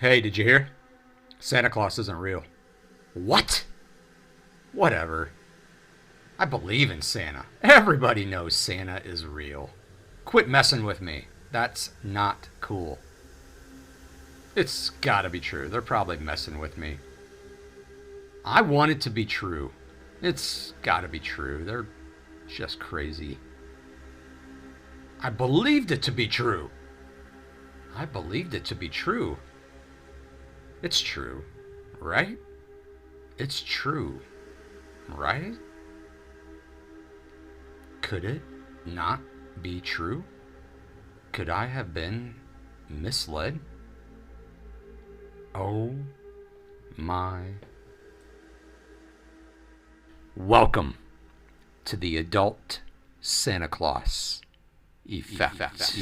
Hey, did you hear? Santa Claus isn't real. What? Whatever. I believe in Santa. Everybody knows Santa is real. Quit messing with me. That's not cool. It's gotta be true. They're probably messing with me. I want it to be true. It's gotta be true. They're just crazy. I believed it to be true. I believed it to be true. It's true, right? It's true, right? Could it not be true? Could I have been misled? Oh my. Welcome to the adult Santa Claus Effect.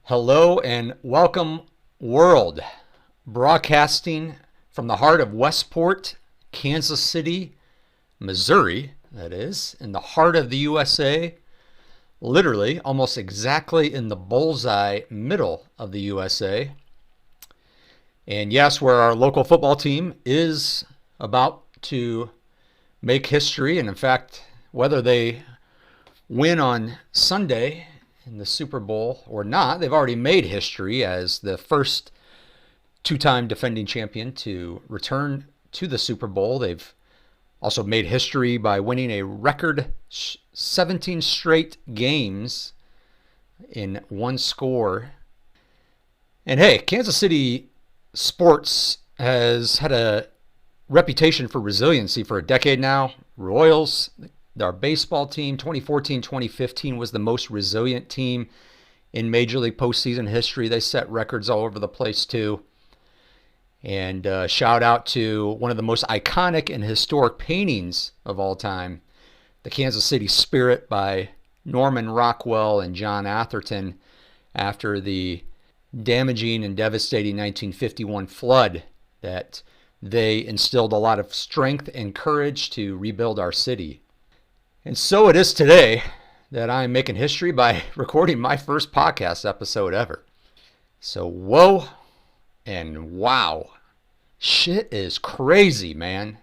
Hello and welcome, world. Broadcasting from the heart of Westport, Kansas City, Missouri, that is, in the heart of the USA, literally almost exactly in the bullseye middle of the USA. And yes, where our local football team is about to make history, and in fact, whether they win on Sunday in the Super Bowl or not, they've already made history as the first two-time defending champion to return to the Super Bowl. They've also made history by winning a record 17 straight games in one score. And hey, Kansas City sports has had a reputation for resiliency for a decade now. Royals, our baseball team, 2014-2015 was the most resilient team in Major League postseason history. They set records all over the place too. And shout out to one of the most iconic and historic paintings of all time, the Kansas City Spirit by Norman Rockwell and John Atherton, after the damaging and devastating 1951 flood that they instilled a lot of strength and courage to rebuild our city. And so it is today that I'm making history by recording my first podcast episode ever. So whoa and wow. Shit is crazy, man.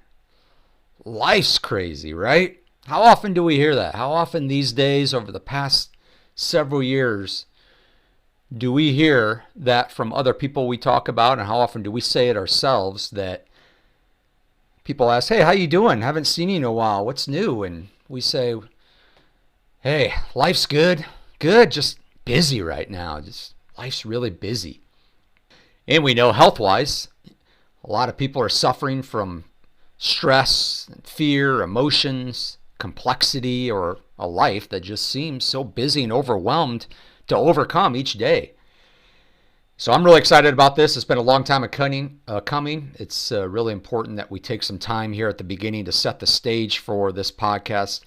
Life's crazy, right? How often do we hear that? How often these days, over the past several years, do we hear that from other people we talk about? And how often do we say it ourselves, that people ask, hey, how you doing? Haven't seen you in a while. What's new? And we say, hey, life's good. Good, just busy right now. Just life's really busy. And we know health-wise, a lot of people are suffering from stress, fear, emotions, complexity, or a life that just seems so busy and overwhelmed to overcome each day. So I'm really excited about this. It's been a long time coming. It's really important that we take some time here at the beginning to set the stage for this podcast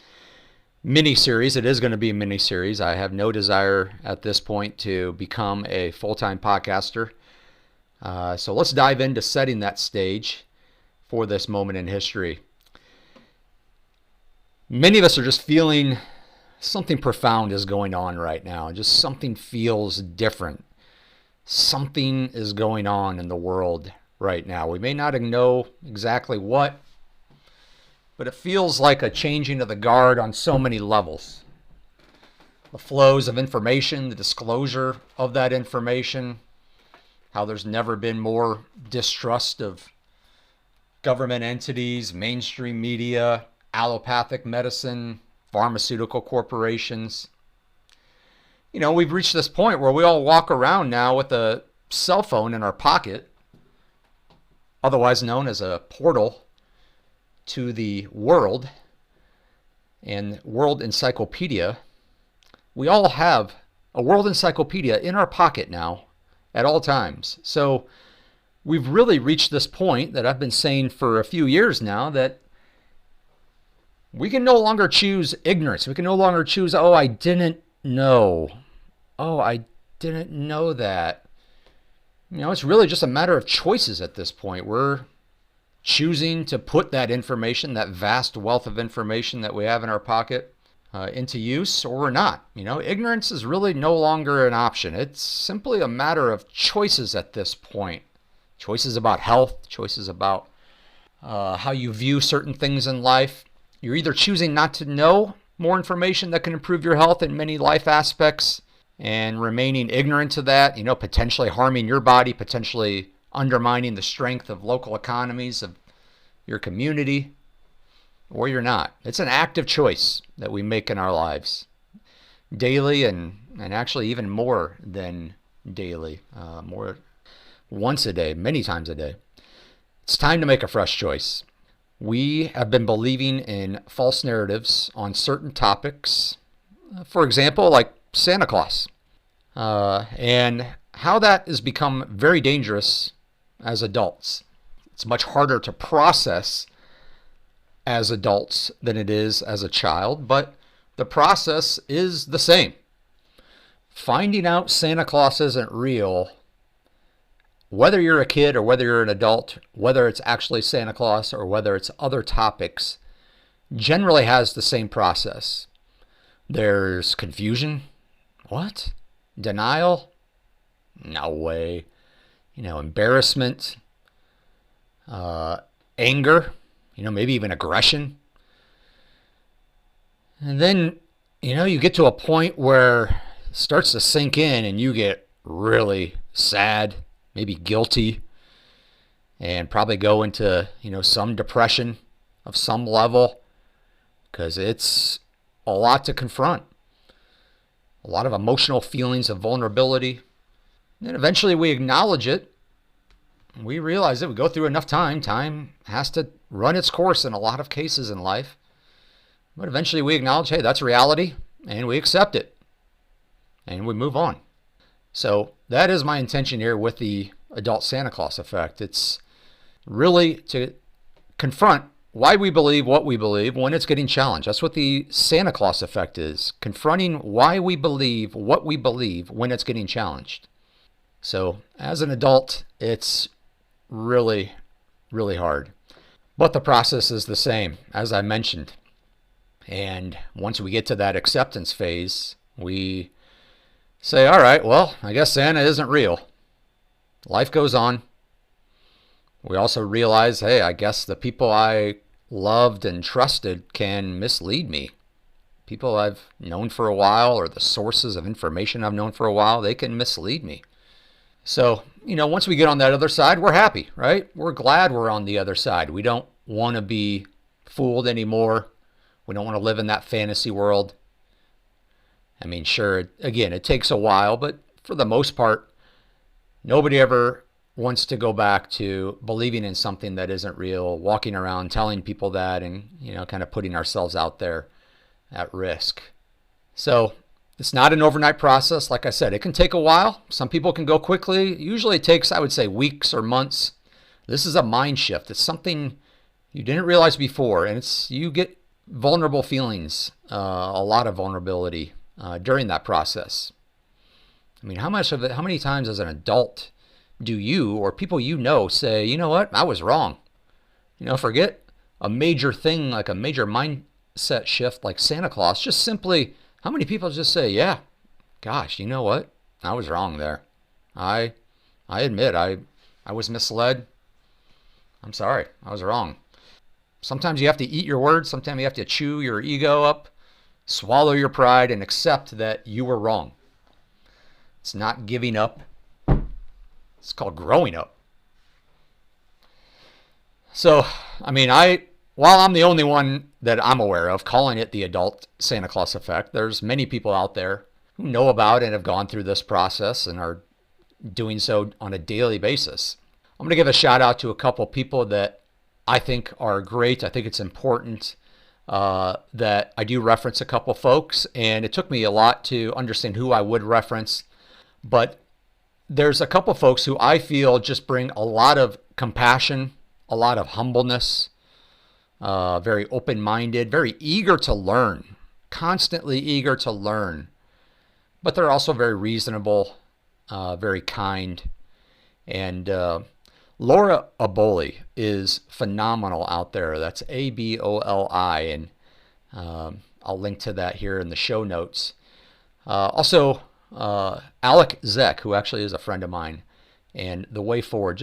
mini-series. It is going to be a mini-series. I have no desire at this point to become a full-time podcaster. So let's dive into setting that stage for this moment in history. Many of us are just feeling something profound is going on right now. Just something feels different. Something is going on in the world right now. We may not know exactly what, but it feels like a changing of the guard on so many levels. The flows of information, the disclosure of that information, how there's never been more distrust of government entities, mainstream media, allopathic medicine, pharmaceutical corporations. You know, we've reached this point where we all walk around now with a cell phone in our pocket, otherwise known as a portal to the world and World Encyclopedia. We all have a World Encyclopedia in our pocket now at all times. So we've really reached this point that I've been saying for a few years now, that we can no longer choose ignorance. We can no longer choose, oh, I didn't know. Oh, I didn't know that. You know, it's really just a matter of choices at this point. We're choosing to put that information, that vast wealth of information that we have in our pocket, into use or we're not. Ignorance is really no longer an option. It's simply a matter of choices at this point. Choices about health, choices about how you view certain things in life. You're either choosing not to know more information that can improve your health in many life aspects and remaining ignorant to that, potentially harming your body, potentially undermining the strength of local economies of your community, or you're not. It's an active choice that we make in our lives daily and actually even more than daily, more once a day, many times a day. It's time to make a fresh choice. We have been believing in false narratives on certain topics, for example, like Santa Claus, and how that has become very dangerous as adults. It's much harder to process as adults than it is as a child, but the process is the same. Finding out Santa Claus isn't real, whether you're a kid or whether you're an adult, whether it's actually Santa Claus or whether it's other topics, generally has the same process. There's confusion. What? Denial? No way. Embarrassment, anger, maybe even aggression. And then, you get to a point where it starts to sink in and you get really sad, maybe guilty, and probably go into, some depression of some level because it's a lot to confront. A lot of emotional feelings of vulnerability. And then eventually we acknowledge it. We realize that we go through enough time. Time has to run its course in a lot of cases in life. But eventually we acknowledge, hey, that's reality, and we accept it. And we move on. So that is my intention here with the adult Santa Claus effect. It's really to confront why we believe what we believe when it's getting challenged. That's what the Santa Claus effect is. Confronting why we believe what we believe when it's getting challenged. So as an adult, it's really, really hard. But the process is the same, as I mentioned. And once we get to that acceptance phase, we say, all right, well, I guess Santa isn't real. Life goes on. We also realize, hey, I guess the people I loved and trusted can mislead me. People I've known for a while or the sources of information I've known for a while, they can mislead me. So, once we get on that other side, we're happy, right? We're glad we're on the other side. We don't want to be fooled anymore. We don't want to live in that fantasy world. I mean, sure, again, it takes a while, but for the most part, nobody ever wants to go back to believing in something that isn't real, walking around telling people that and, kind of putting ourselves out there at risk. So it's not an overnight process. Like I said, it can take a while. Some people can go quickly. Usually it takes, I would say, weeks or months. This is a mind shift. It's something you didn't realize before, and you get vulnerable feelings, a lot of vulnerability during that process. I mean, how many times as an adult do you or people say, you know what, I was wrong? Forget a major thing like a major mindset shift like Santa Claus. Just simply, how many people just say, yeah, gosh, you know what, I was wrong there. I admit I was misled. I'm sorry, I was wrong. Sometimes you have to eat your words. Sometimes you have to chew your ego up, swallow your pride, and accept that you were wrong. It's not giving up. It's called growing up. So, while I'm the only one that I'm aware of calling it the adult Santa Claus effect, there's many people out there who know about and have gone through this process and are doing so on a daily basis. I'm going to give a shout out to a couple people that I think are great. I think it's important that I do reference a couple folks, and it took me a lot to understand who I would reference, but there's a couple folks who I feel just bring a lot of compassion, a lot of humbleness, very open-minded, very eager to learn, constantly eager to learn, but they're also very reasonable, very kind, and Laura Aboli is phenomenal out there. That's Aboli, and I'll link to that here in the show notes. Also, Alec Zeck, who actually is a friend of mine, and The Way Forward,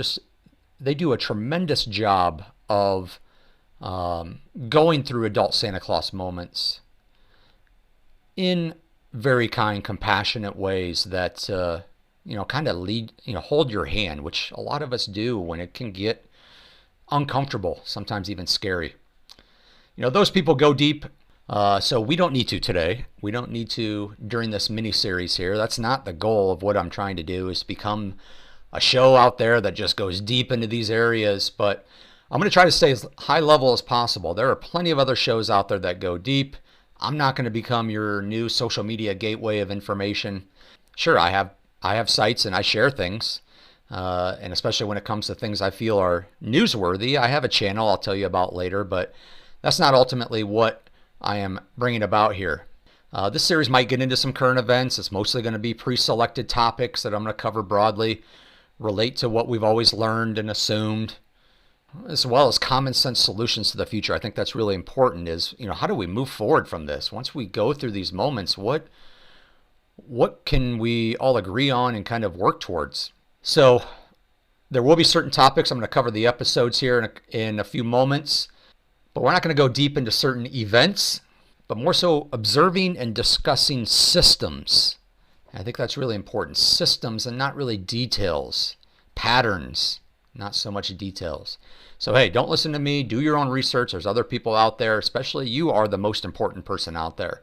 they do a tremendous job of going through adult Santa Claus moments in very kind, compassionate ways that kind of lead, hold your hand, which a lot of us do when it can get uncomfortable, sometimes even scary. Those people go deep, so we don't need to today. We don't need to during this mini series here. That's not the goal of what I'm trying to do, is become a show out there that just goes deep into these areas. But I'm going to try to stay as high level as possible. There are plenty of other shows out there that go deep. I'm not going to become your new social media gateway of information. Sure, I have sites and I share things. And especially when it comes to things I feel are newsworthy, I have a channel I'll tell you about later, but that's not ultimately what I am bringing about here. This series might get into some current events. It's mostly going to be pre-selected topics that I'm going to cover broadly, relate to what we've always learned and assumed, as well as common sense solutions to the future. I think that's really important, is, how do we move forward from this? Once we go through these moments, what can we all agree on and kind of work towards? So there will be certain topics. I'm going to cover the episodes here in a few moments. But we're not going to go deep into certain events, but more so observing and discussing systems. I think that's really important. Systems and not really details. Patterns, not so much details. So hey, don't listen to me. Do your own research. There's other people out there, especially you are the most important person out there.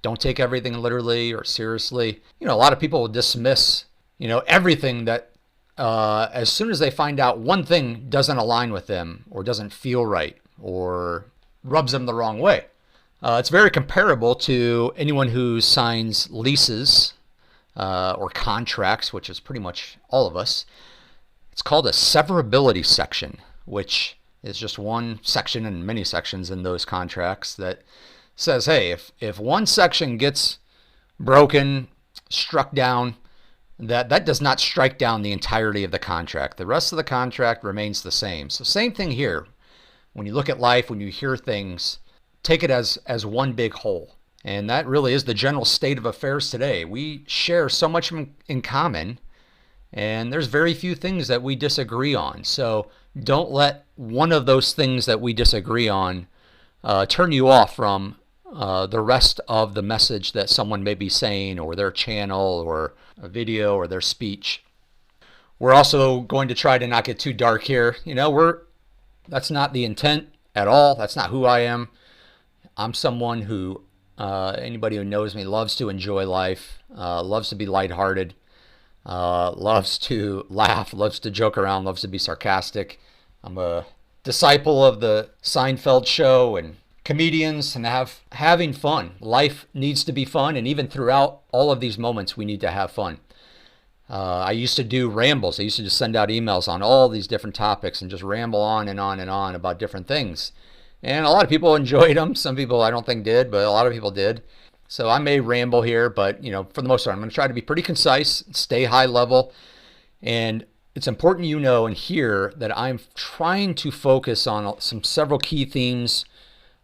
Don't take everything literally or seriously. A lot of people will dismiss, everything that as soon as they find out one thing doesn't align with them or doesn't feel right, or rubs them the wrong way. It's very comparable to anyone who signs leases or contracts, which is pretty much all of us. It's called a severability section, which is just one section in many sections in those contracts that says, hey, if one section gets broken, struck down, that does not strike down the entirety of the contract. The rest of the contract remains the same. So same thing here. When you look at life, when you hear things, take it as one big whole. And that really is the general state of affairs today. We share so much in common, and there's very few things that we disagree on. So don't let one of those things that we disagree on turn you off from the rest of the message that someone may be saying, or their channel, or a video, or their speech. We're also going to try to not get too dark here. That's not the intent at all. That's not who I am. I'm someone who, anybody who knows me, loves to enjoy life, loves to be lighthearted, loves to laugh, loves to joke around, loves to be sarcastic. I'm a disciple of the Seinfeld show and comedians and having fun. Life needs to be fun, and even throughout all of these moments, we need to have fun. I used to do rambles. I used to just send out emails on all these different topics and just ramble on and on and on about different things. And a lot of people enjoyed them. Some people I don't think did, but a lot of people did. So I may ramble here, but for the most part, I'm going to try to be pretty concise, stay high level. And it's important and hear that I'm trying to focus on several key themes,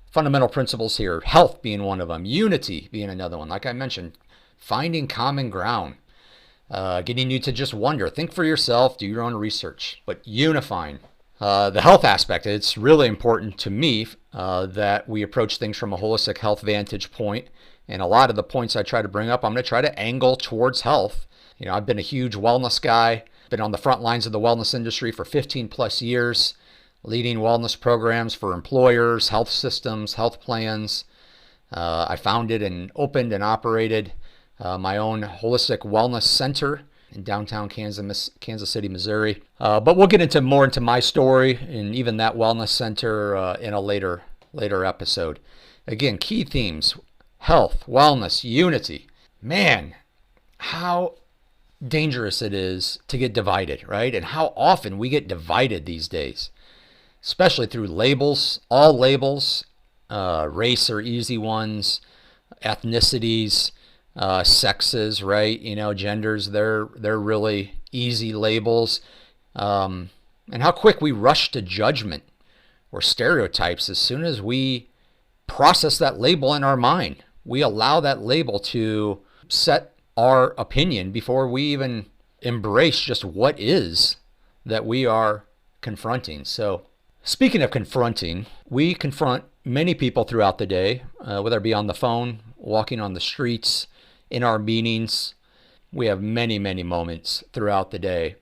fundamental principles here. Health being one of them, unity being another one. Like I mentioned, finding common ground. Getting you to just wonder, think for yourself, do your own research, but unifying. The health aspect, it's really important to me that we approach things from a holistic health vantage point. And a lot of the points I try to bring up, I'm going to try to angle towards health. I've been a huge wellness guy, been on the front lines of the wellness industry for 15 plus years, leading wellness programs for employers, health systems, health plans. I founded and opened and operated my own holistic wellness center in downtown Kansas City, Missouri. But we'll get into my story and even that wellness center in a later episode. Again, key themes: health, wellness, unity. Man, how dangerous it is to get divided, right? And how often we get divided these days, especially through labels. All labels, race are easy ones, ethnicities, sexes, right? Genders, they're really easy labels. And how quick we rush to judgment or stereotypes as soon as we process that label in our mind. We allow that label to set our opinion before we even embrace just what is that we are confronting. So speaking of confronting, we confront many people throughout the day, whether it be on the phone, walking on the streets, in our meetings. We have many, many moments throughout the day.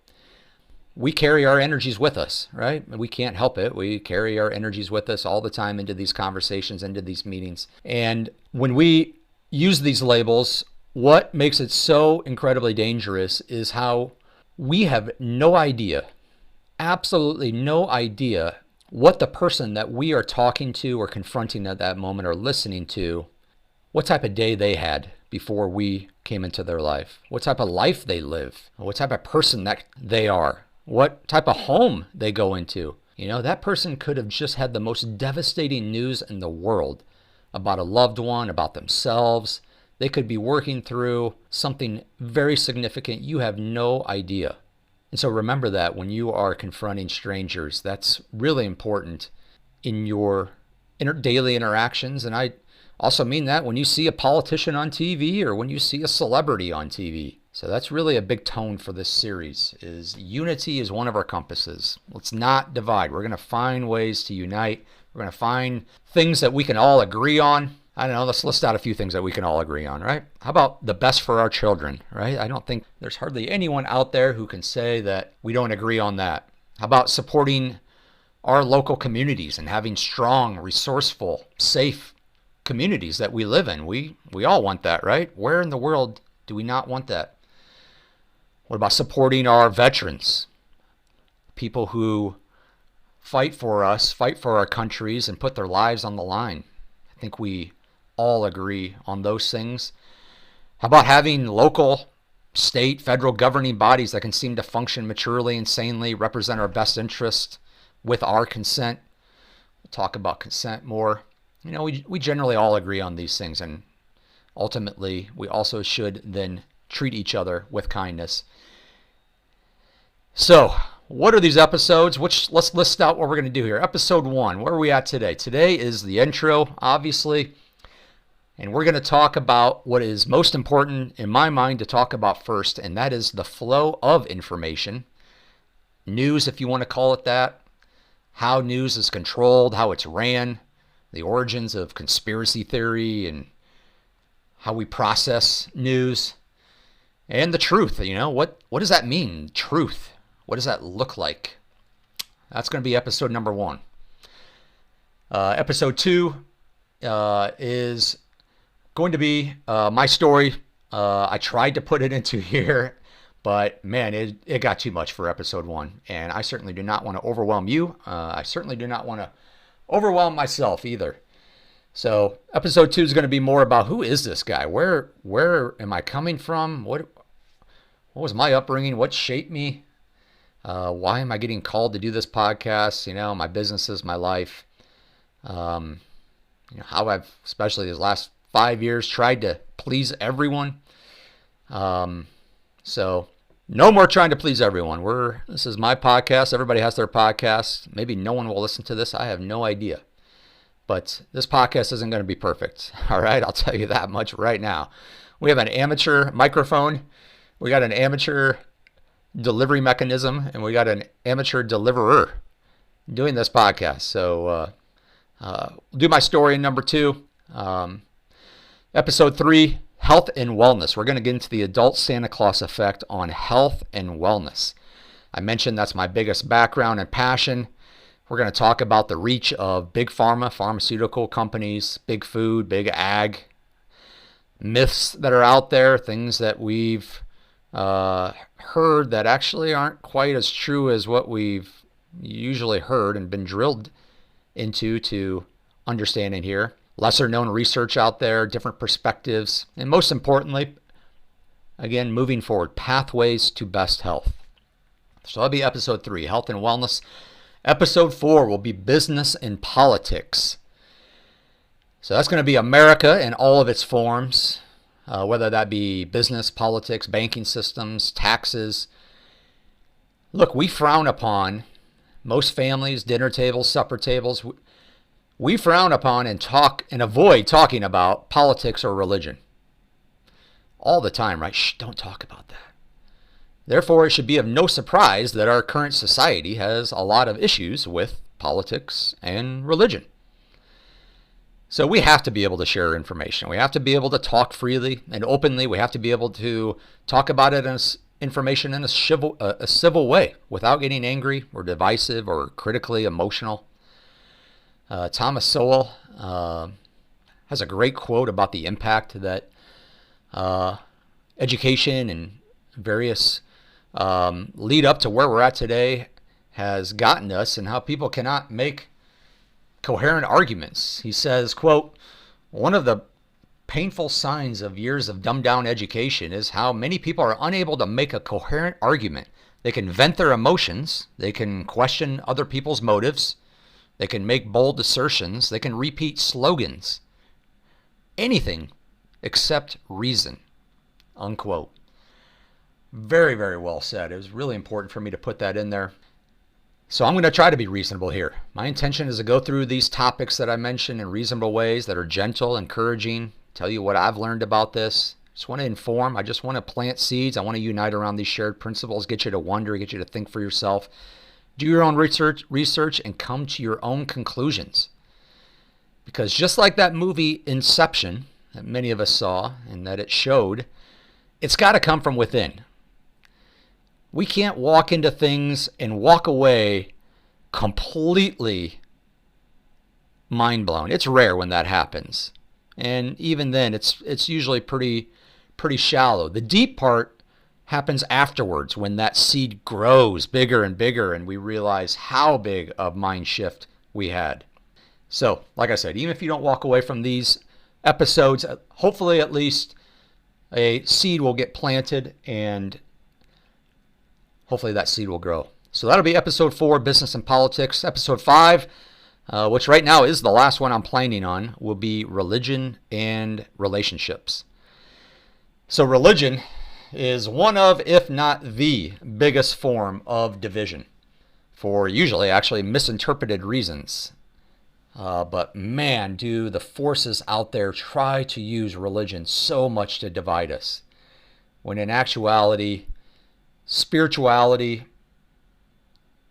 We carry our energies with us, right? We can't help it. We carry our energies with us all the time into these conversations, into these meetings. And when we use these labels, what makes it so incredibly dangerous is how we have no idea, absolutely no idea, what the person that we are talking to or confronting at that moment or listening to, what type of day they had before we came into their life, what type of life they live, what type of person that they are, what type of home they go into. You know, that person could have just had the most devastating news in the world about a loved one, about themselves. They could be working through something very significant. You have no idea. And so remember that when you are confronting strangers, that's really important in your daily interactions. And I also mean that when you see a politician on TV or when you see a celebrity on TV. So that's really a big tone for this series, is unity is one of our compasses. Let's not divide. We're going to find ways to unite. We're going to find things that we can all agree on. I don't know, let's list out a few things that we can all agree on, right? How about the best for our children, right? I don't think there's hardly anyone out there who can say that we don't agree on that. How about supporting our local communities and having strong, resourceful, safe communities that we live in? We all want that, right? Where in the world do we not want that? What about supporting our veterans? People who fight for us, fight for our countries, and put their lives on the line. I think we all agree on those things. How about having local, state, federal governing bodies that can seem to function maturely and sanely, represent our best interest with our consent? We'll talk about consent more. You know, we generally all agree on these things, and ultimately we also should then treat each other with kindness. So, what are these episodes? Let's list out what we're going to do here. Episode 1, where are we at today? Today is the intro, obviously, and we're going to talk about what is most important in my mind to talk about first, and that is the flow of information. News, if you want to call it that. How news is controlled, how it's ran, the origins of conspiracy theory, and how we process news, and the truth. You know, what does that mean, truth? What does that look like? That's going to be episode number 1. Episode 2 is going to be my story. I tried to put it into here, but man, it got too much for episode 1. And I certainly do not want to overwhelm you. I certainly do not want to overwhelm myself either. So episode 2 is going to be more about who is this guy? Where am I coming from? What was my upbringing? What shaped me? Why am I getting called to do this podcast? You know, my businesses, my life. You know, how I've, especially these last 5 years, tried to please everyone. So no more trying to please everyone. This is my podcast. Everybody has their podcast. Maybe no one will listen to this. I have no idea. But this podcast isn't going to be perfect. All right, I'll tell you that much right now. We have an amateur microphone. We got an amateur delivery mechanism, and we got an amateur deliverer doing this podcast. So we'll do my story in number 2. Episode 3, health and wellness. We're going to get into the adult Santa Claus effect on health and wellness. I mentioned that's my biggest background and passion. We're going to talk about the reach of big pharma, pharmaceutical companies, big food, big ag, myths that are out there, things that we've heard that actually aren't quite as true as what we've usually heard and been drilled into understanding here. Lesser known research out there, different perspectives, and most importantly, again, moving forward, pathways to best health. So that'll be episode 3, health and wellness. Episode 4 will be business and politics. So that's going to be America in all of its forms. Whether that be business, politics, banking systems, taxes. Look, we frown upon, most families, dinner tables, supper tables, We frown upon and talk and avoid talking about politics or religion all the time, right? Shh, don't talk about that. Therefore, it should be of no surprise that our current society has a lot of issues with politics and religion. So we have to be able to share information. We have to be able to talk freely and openly. We have to be able to talk about it as information in a civil way without getting angry or divisive or critically emotional. Thomas Sowell has a great quote about the impact that education and various lead up to where we're at today has gotten us, and how people cannot make coherent arguments. He says, quote, "One of the painful signs of years of dumbed down education is how many people are unable to make a coherent argument. They can vent their emotions, they can question other people's motives, they can make bold assertions, they can repeat slogans. Anything except reason," unquote. Very, very well said. It was really important for me to put that in there. So I'm going to try to be reasonable here. My intention is to go through these topics that I mentioned in reasonable ways that are gentle, encouraging, tell you what I've learned about this. Just want to inform. I just want to plant seeds. I want to unite around these shared principles, get you to wonder, get you to think for yourself. Do your own research and come to your own conclusions. Because just like that movie Inception that many of us saw and that it showed, it's got to come from within. We can't walk into things and walk away completely mind blown. It's rare when that happens. And even then, it's usually pretty shallow. The deep part happens afterwards, when that seed grows bigger and bigger and we realize how big of mind shift we had. So, like I said, even if you don't walk away from these episodes, hopefully at least a seed will get planted, and hopefully that seed will grow. So that'll be episode 4, Business and Politics. Episode 5, which right now is the last one I'm planning on, will be religion and relationships. So religion is one of, if not the biggest form of division, for usually actually misinterpreted reasons. But man, do the forces out there try to use religion so much to divide us, when in actuality, spirituality,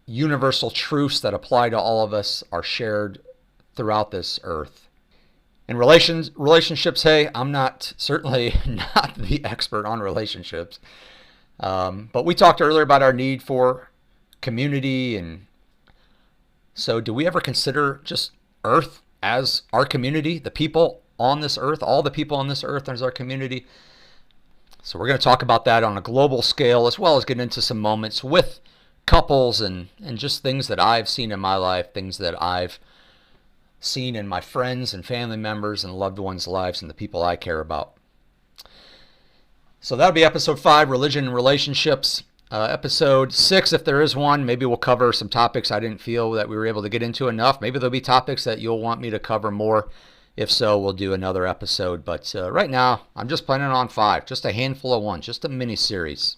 universal truths that apply to all of us are shared throughout this earth. In relationships, hey, I'm certainly not the expert on relationships. But we talked earlier about our need for community. And so do we ever consider just Earth as our community? The people on this earth, all the people on this earth as our community? So we're going to talk about that on a global scale, as well as get into some moments with couples and just things that I've seen in my life, things that I've seen in my friends and family members and loved ones' lives and the people I care about. So that'll be episode 5, Religion and Relationships. Episode 6, if there is one, maybe we'll cover some topics I didn't feel that we were able to get into enough. Maybe there'll be topics that you'll want me to cover more. If so, we'll do another episode. But right now, I'm just planning on 5, just a handful of ones, just a mini series.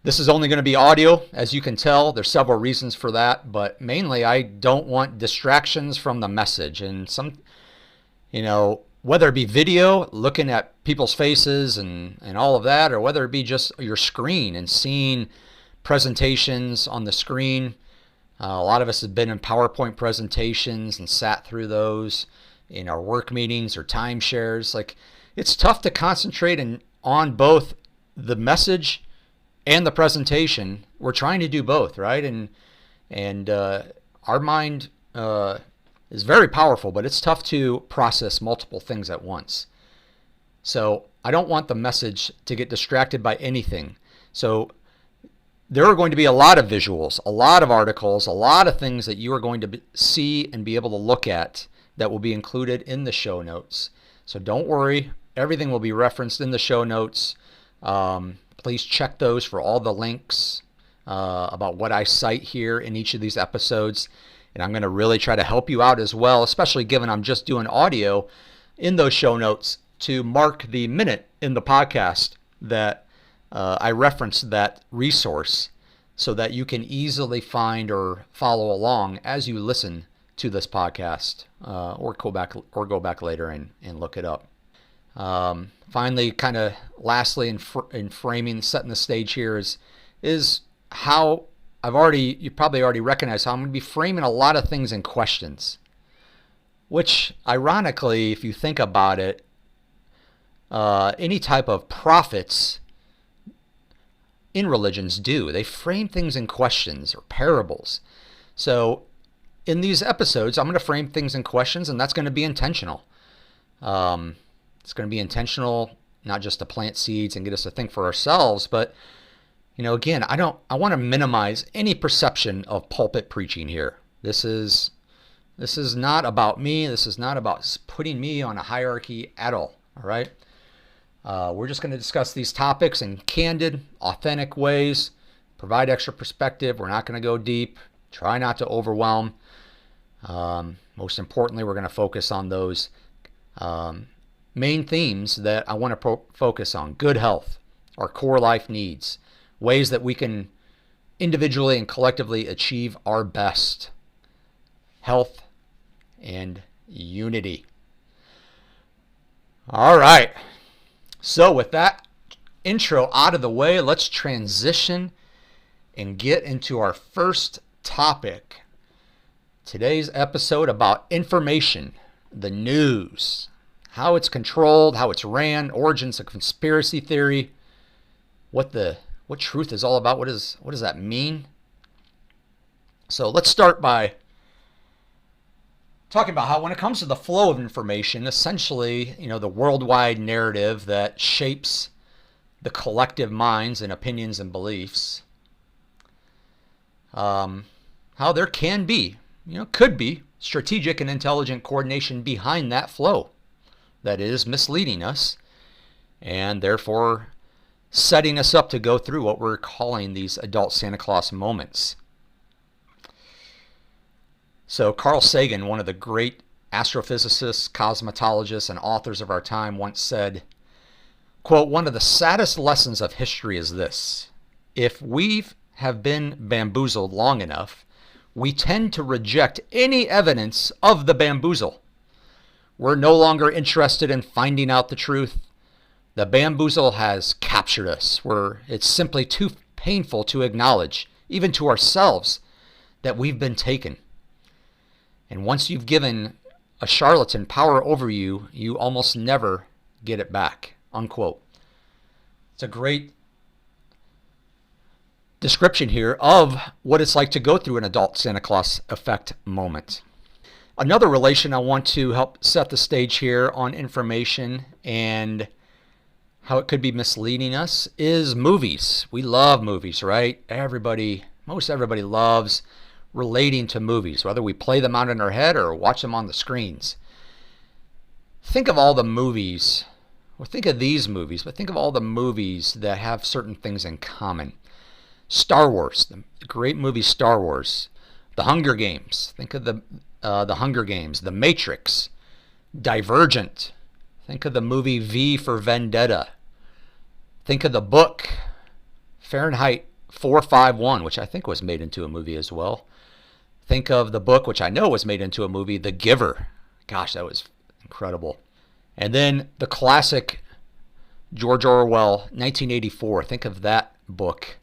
This is only going to be audio, as you can tell. There's several reasons for that, but mainly I don't want distractions from the message. And whether it be video, looking at people's faces and all of that, or whether it be just your screen and seeing presentations on the screen. A lot of us have been in PowerPoint presentations and sat through those in our work meetings or timeshares. Like, it's tough to concentrate on both the message and the presentation. We're trying to do both, right? And our mind is very powerful, but it's tough to process multiple things at once. So I don't want the message to get distracted by anything. So there are going to be a lot of visuals, a lot of articles, a lot of things that you are going to see and be able to look at that will be included in the show notes. So don't worry, everything will be referenced in the show notes. Please check those for all the links about what I cite here in each of these episodes. And I'm going to really try to help you out as well, especially given I'm just doing audio in those show notes, to mark the minute in the podcast that I referenced that resource, so that you can easily find or follow along as you listen to this podcast, or go back later and look it up. Finally, kind of lastly, in framing, setting the stage here is how you probably already recognize how I'm going to be framing a lot of things in questions, which ironically, if you think about it, any type of prophets in religions do. They frame things in questions or parables. So in these episodes, I'm going to frame things in questions, and that's going to be intentional. It's going to be intentional, not just to plant seeds and get us to think for ourselves, but again, I want to minimize any perception of pulpit preaching here. This is not about me. This is not about putting me on a hierarchy at all. All right. We're just going to discuss these topics in candid, authentic ways, provide extra perspective. We're not going to go deep. Try not to overwhelm. Most importantly, we're going to focus on those main themes that I want to focus on. Good health, our core life needs, ways that we can individually and collectively achieve our best. Health and unity. All right. So with that intro out of the way, let's transition and get into our first topic. Today's episode about information, the news, how it's controlled, how it's ran, origins of conspiracy theory, what truth is all about, what does that mean? So let's start by talking about how when it comes to the flow of information, essentially, the worldwide narrative that shapes the collective minds and opinions and beliefs, how there can be, could be strategic and intelligent coordination behind that flow that is misleading us and therefore setting us up to go through what we're calling these adult Santa Claus moments. So Carl Sagan, one of the great astrophysicists, cosmologists, and authors of our time, once said, quote, "One of the saddest lessons of history is this. If we have been bamboozled long enough, we tend to reject any evidence of the bamboozle. We're no longer interested in finding out the truth. The bamboozle has captured us. It's simply too painful to acknowledge, even to ourselves, that we've been taken. And once you've given a charlatan power over you, you almost never get it back." Unquote. It's a great description here of what it's like to go through an adult Santa Claus effect moment. Another relation I want to help set the stage here on information and how it could be misleading us is movies. We love movies, right? Most everybody loves relating to movies, whether we play them out in our head or watch them on the screens. Think of all the movies, or think of these movies, but think of all the movies that have certain things in common. Star Wars, the great movie Star Wars. The Hunger Games. Think of the Hunger Games. The Matrix. Divergent. Think of the movie V for Vendetta. Think of the book Fahrenheit 451, which I think was made into a movie as well. Think of the book, which I know was made into a movie, The Giver. Gosh, that was incredible. And then the classic George Orwell, 1984. Think of that book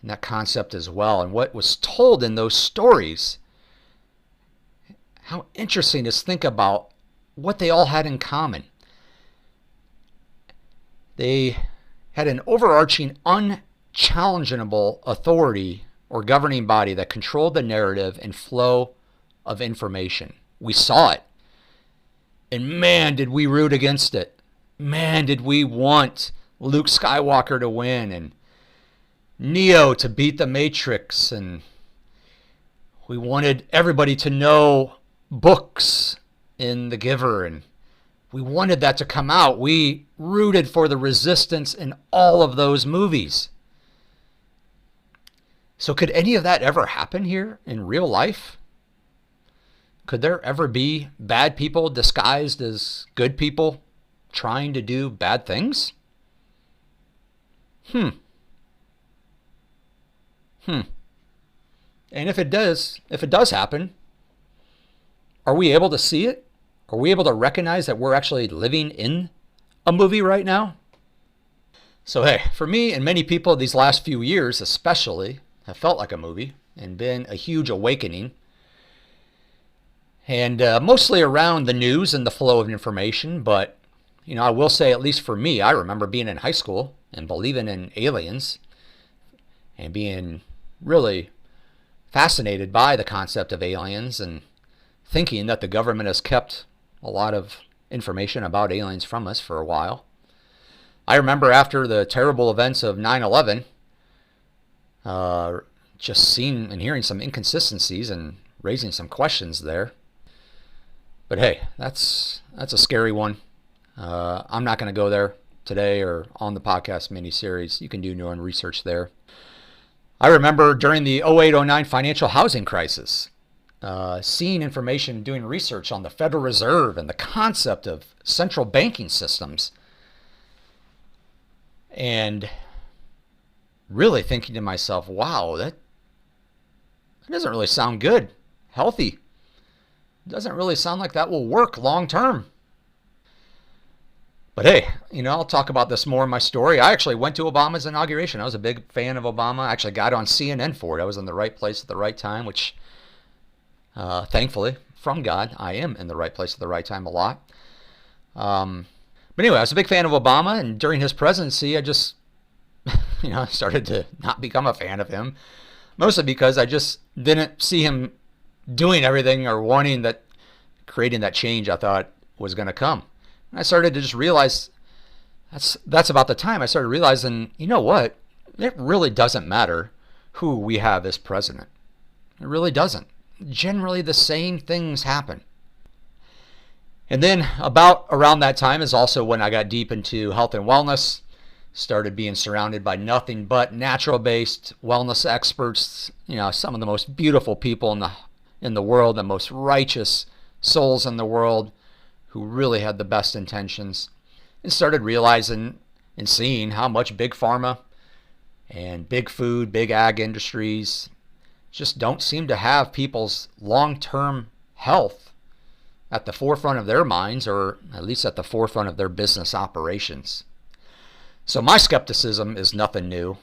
and that concept as well. And what was told in those stories. How interesting is think about what they all had in common. They had an overarching, unchallengeable authority or governing body that controlled the narrative and flow of information. We saw it. And man, did we root against it. Man, did we want Luke Skywalker to win and Neo to beat the Matrix. And we wanted everybody to know books in The Giver. And we wanted that to come out. We rooted for the resistance in all of those movies. So could any of that ever happen here in real life? Could there ever be bad people disguised as good people trying to do bad things? And if it does happen, Are we able to see it? Are we able to recognize that we're actually living in a movie right now? So hey, for me and many people these last few years especially have felt like a movie and been a huge awakening. And mostly around the news and the flow of information. But, I will say, at least for me, I remember being in high school and believing in aliens and being really fascinated by the concept of aliens and thinking that the government has kept a lot of information about aliens from us for a while. I remember after the terrible events of 9/11, just seeing and hearing some inconsistencies and raising some questions there. But hey, that's a scary one. I'm not going to go there today or on the podcast mini-series. You can do your own research there. I remember during the 08-09 financial housing crisis, seeing information, doing research on the Federal Reserve and the concept of central banking systems, and really thinking to myself, wow, that doesn't really sound good, healthy. Doesn't really sound like that will work long term. But hey, I'll talk about this more in my story. I actually went to Obama's inauguration. I was a big fan of Obama. I actually got on CNN for it. I was in the right place at the right time, which thankfully, from God, I am in the right place at the right time a lot. But anyway, I was a big fan of Obama, and during his presidency, I just, started to not become a fan of him, mostly because I just didn't see him doing everything or creating that change I thought was going to come. And I started to just realize that's about the time I started realizing, you know what? It really doesn't matter who we have as president. It really doesn't. Generally, the same things happen. And then about around that time is also when I got deep into health and wellness, started being surrounded by nothing but natural-based wellness experts, some of the most beautiful people in the world, the most righteous souls in the world who really had the best intentions, and started realizing and seeing how much big pharma and big food, big ag industries just don't seem to have people's long-term health at the forefront of their minds, or at least at the forefront of their business operations. So my skepticism is nothing new.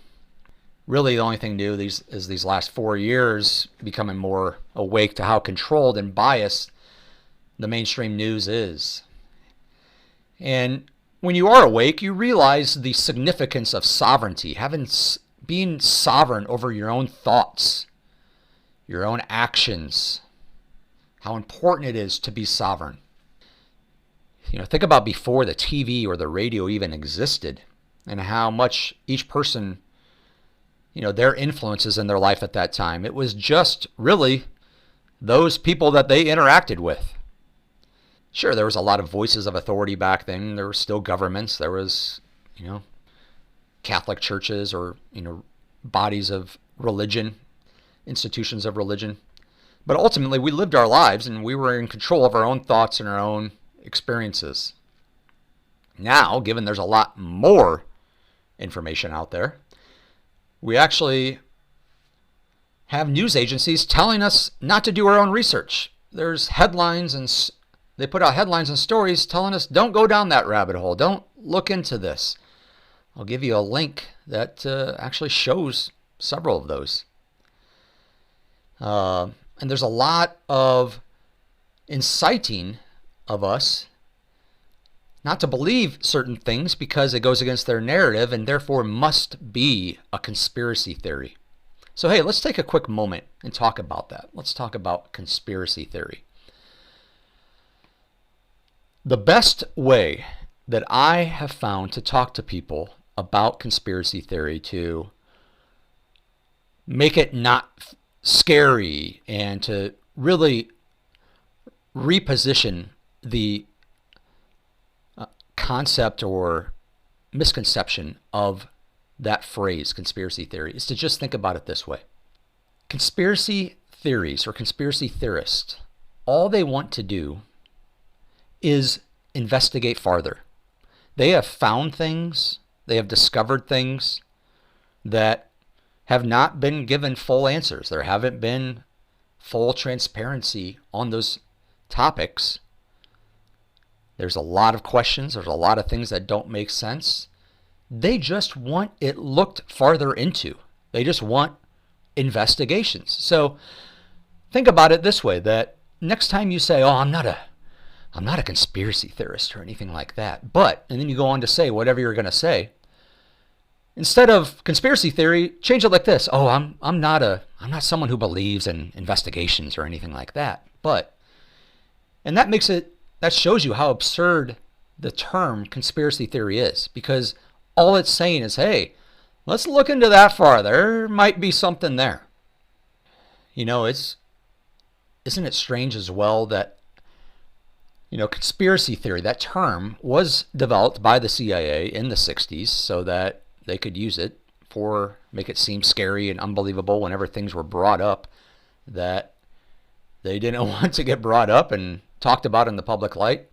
Really, the only thing new is these last 4 years becoming more awake to how controlled and biased the mainstream news is. And when you are awake, you realize the significance of sovereignty, being sovereign over your own thoughts, your own actions, how important it is to be sovereign. Think about before the TV or the radio even existed, and how much each person, their influences in their life at that time. It was just really those people that they interacted with. Sure, there was a lot of voices of authority back then. There were still governments. There was, Catholic churches or, bodies of religion, institutions of religion. But ultimately, we lived our lives and we were in control of our own thoughts and our own experiences. Now, given there's a lot more information out there, we actually have news agencies telling us not to do our own research. There's headlines and they put out headlines and stories telling us don't go down that rabbit hole. Don't look into this. I'll give you a link that actually shows several of those. And there's a lot of inciting of us not to believe certain things because it goes against their narrative and therefore must be a conspiracy theory. So hey, let's take a quick moment and talk about that. Let's talk about conspiracy theory. The best way that I have found to talk to people about conspiracy theory, to make it not scary and to really reposition the concept or misconception of that phrase, conspiracy theory, is to just think about it this way. Conspiracy theories or conspiracy theorists, all they want to do is investigate farther. They have found things, they have discovered things that have not been given full answers. There haven't been full transparency on those topics. There's a lot of questions. There's a lot of things that don't make sense. They just want it looked farther into. They just want investigations. So think about it this way, that next time you say, oh, I'm not a conspiracy theorist or anything like that, but, and then you go on to say whatever you're going to say, instead of conspiracy theory, change it like this. Oh, I'm not someone who believes in investigations or anything like that, but, and that shows you how absurd the term conspiracy theory is, because all it's saying is, hey, let's look into that farther. There might be something there. You know, isn't it strange as well that, you know, conspiracy theory, that term was developed by the CIA in the 60s so that they could use it for, make it seem scary and unbelievable whenever things were brought up that they didn't want to get brought up and talked about in the public light.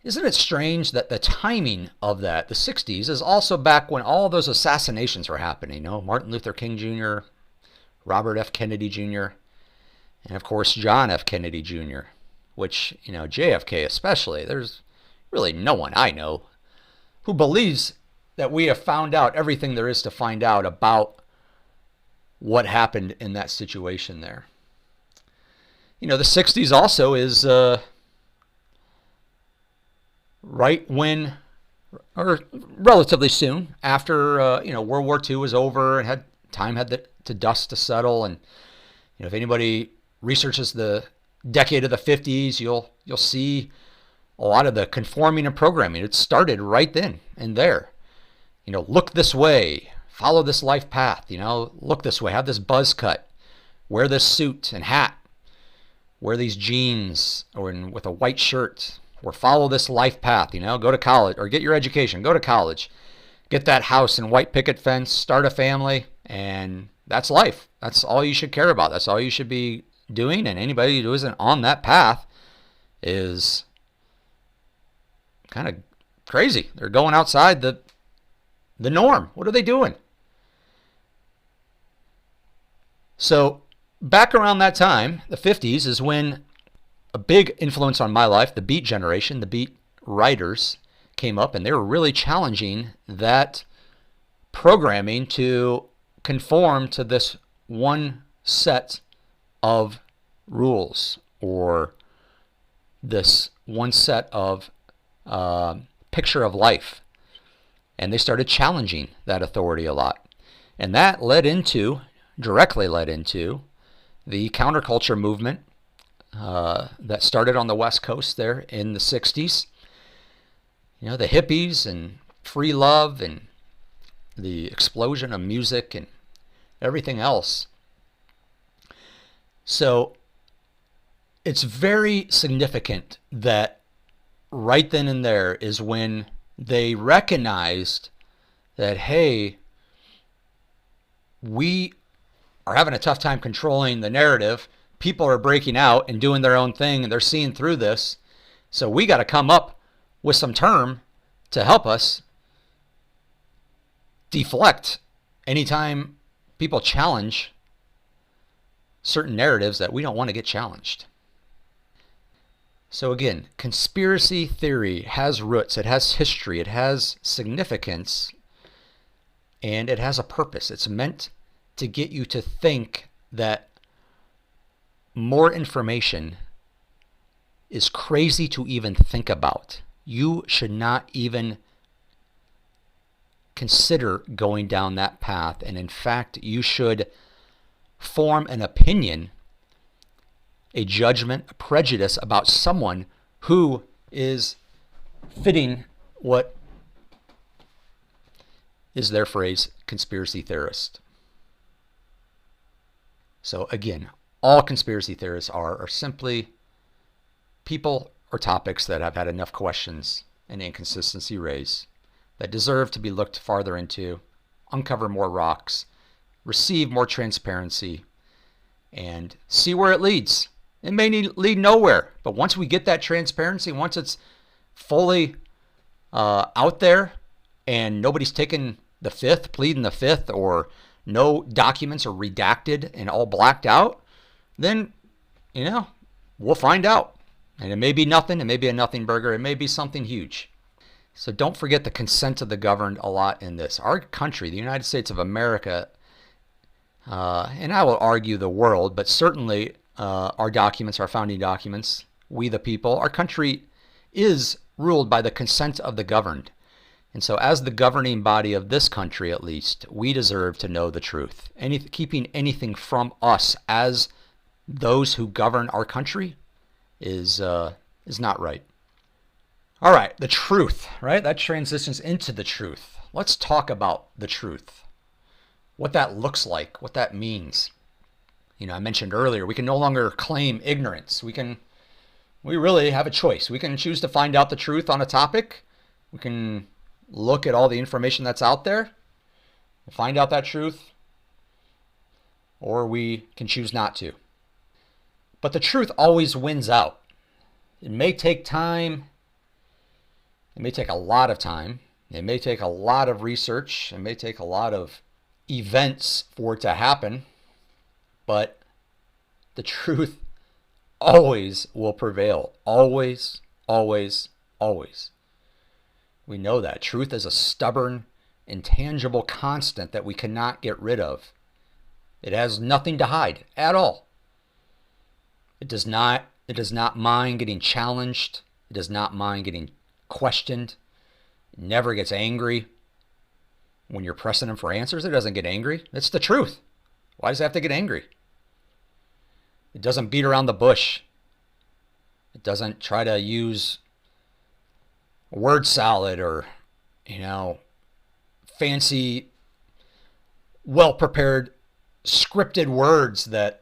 Isn't it strange that the timing of that, the 60s, is also back when all those assassinations were happening? You know, Martin Luther King Jr., Robert F. Kennedy Jr., and of course John F. Kennedy Jr., which, you know, JFK especially, there's really no one I know who believes that we have found out everything there is to find out about what happened in that situation there. You know, the 60s also is right when, or relatively soon after, you know, World War II was over and had the dust to settle. And, you know, if anybody researches the decade of the 50s, you'll see a lot of the conforming and programming. It started right then and there. You know, look this way, follow this life path, you know, look this way, have this buzz cut, wear this suit and hat, wear these jeans or with a white shirt, or follow this life path, you know, go to college or get your education, go to college, get that house and white picket fence, start a family, and that's life. That's all you should care about. That's all you should be doing. And anybody who isn't on that path is kind of crazy. They're going outside the norm. What are they doing? So back around that time, the 50s, is when a big influence on my life, the Beat generation, the Beat writers came up, and they were really challenging that programming to conform to this one set of rules, or this one set of picture of life. And they started challenging that authority a lot. And that directly led into the counterculture movement that started on the West Coast there in the 60s. You know, the hippies and free love and the explosion of music and everything else. So it's very significant that right then and there is when they recognized that, hey, we are having a tough time controlling the narrative. People are breaking out and doing their own thing, and they're seeing through this. So we got to come up with some term to help us deflect anytime people challenge certain narratives that we don't want to get challenged. So again, conspiracy theory has roots, it has history, it has significance, and it has a purpose. It's meant to get you to think that more information is crazy to even think about. You should not even consider going down that path, and in fact, you should form an opinion, a judgment, a prejudice about someone who is fitting what is their phrase, conspiracy theorist. So again, all conspiracy theorists are simply people or topics that have had enough questions and inconsistency raised that deserve to be looked farther into, uncover more rocks, receive more transparency, and see where it leads. It may lead nowhere, but once we get that transparency, once it's fully out there and nobody's taken the fifth, pleading the fifth, or no documents are redacted and all blacked out, then, you know, We'll find out. And it may be nothing. It may be a nothing burger. It may be something huge. So don't forget the consent of the governed a lot in this. Our country, the United States of America, and I will argue the world, but certainly our documents, our founding documents, we the people, our country is ruled by the consent of the governed. And so as the governing body of this country, at least, we deserve to know the truth. Keeping anything from us as those who govern our country is not right. All right, the truth, right? That transitions into the truth. Let's talk about the truth. What that looks like, what that means. I mentioned earlier, we can no longer claim ignorance. We really have a choice. We can choose to find out the truth on a topic. We can look at all the information that's out there, find out that truth, or we can choose not to. But the truth always wins out. It may take time. It may take a lot of time. It may take a lot of research. It may take a lot of events for it to happen. But the truth always will prevail. Always, always, always. We know that. Truth is a stubborn, intangible constant that we cannot get rid of. It has nothing to hide at all. It does not mind getting challenged. It does not mind getting questioned. It never gets angry. When you're pressing him for answers, it doesn't get angry. It's the truth. Why does it have to get angry? It doesn't beat around the bush. It doesn't try to use word salad or, fancy, well-prepared, scripted words that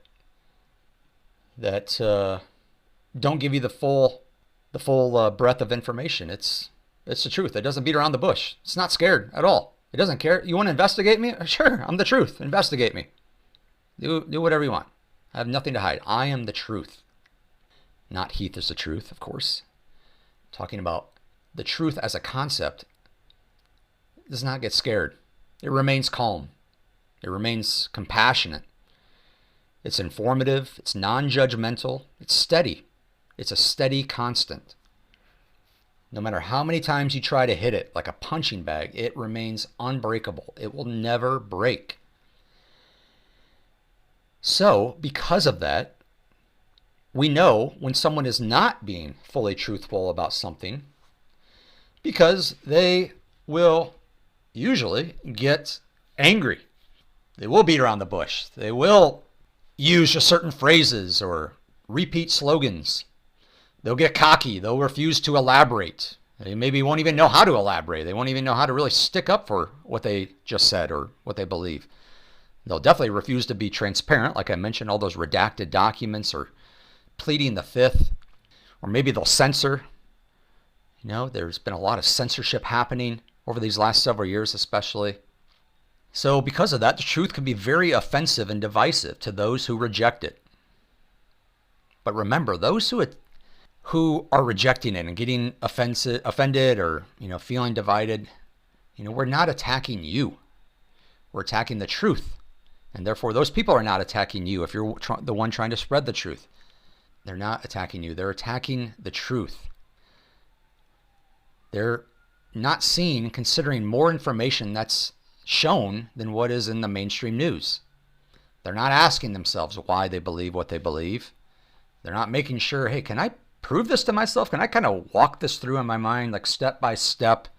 don't give you the full breadth of information. It's the truth. It doesn't beat around the bush. It's not scared at all. It doesn't care. You want to investigate me? Sure, I'm the truth. Investigate me. Do whatever you want. I have nothing to hide. I am the truth. Not Heath is the truth, of course. I'm talking about the truth as a concept. It does not get scared. It remains calm. It remains compassionate. It's informative. It's non-judgmental. It's steady. It's a steady constant. No matter how many times you try to hit it like a punching bag, it remains unbreakable. It will never break. So, because of that, we know when someone is not being fully truthful about something because they will usually get angry. They will beat around the bush. They will use just certain phrases or repeat slogans. They'll get cocky. They'll refuse to elaborate. They maybe won't even know how to elaborate. They won't even know how to really stick up for what they just said or what they believe. They'll definitely refuse to be transparent, like I mentioned, all those redacted documents or pleading the fifth. Or maybe they'll censor. There's been a lot of censorship happening over these last several years especially. So because of that, the truth can be very offensive and divisive to those who reject it. But remember, those who are rejecting it and getting offended or feeling divided, we're not attacking you. We're attacking the truth. And therefore, those people are not attacking you if you're the one trying to spread the truth. They're not attacking you. They're attacking the truth. They're not seeing, considering more information that's shown than what is in the mainstream news. They're not asking themselves why they believe what they believe. They're not making sure, hey, can I prove this to myself? Can I kind of walk this through in my mind, like step by step,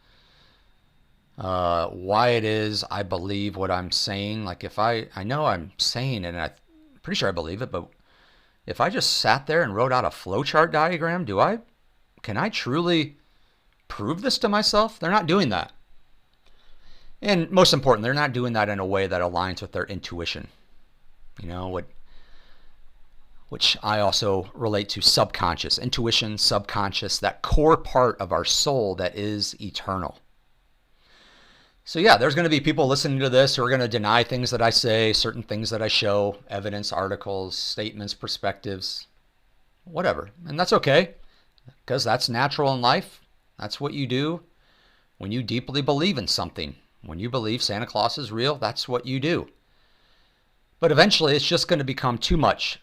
why it is I believe what I'm saying? Like if I know I'm saying it and I'm pretty sure I believe it, but if I just sat there and wrote out a flowchart diagram, can I truly prove this to myself? They're not doing that. And most important, they're not doing that in a way that aligns with their intuition. Which I also relate to subconscious, intuition, subconscious, that core part of our soul that is eternal. So yeah, there's going to be people listening to this who are going to deny things that I say, certain things that I show, evidence, articles, statements, perspectives, whatever. And that's okay, because that's natural in life. That's what you do when you deeply believe in something. When you believe Santa Claus is real, that's what you do. But eventually it's just going to become too much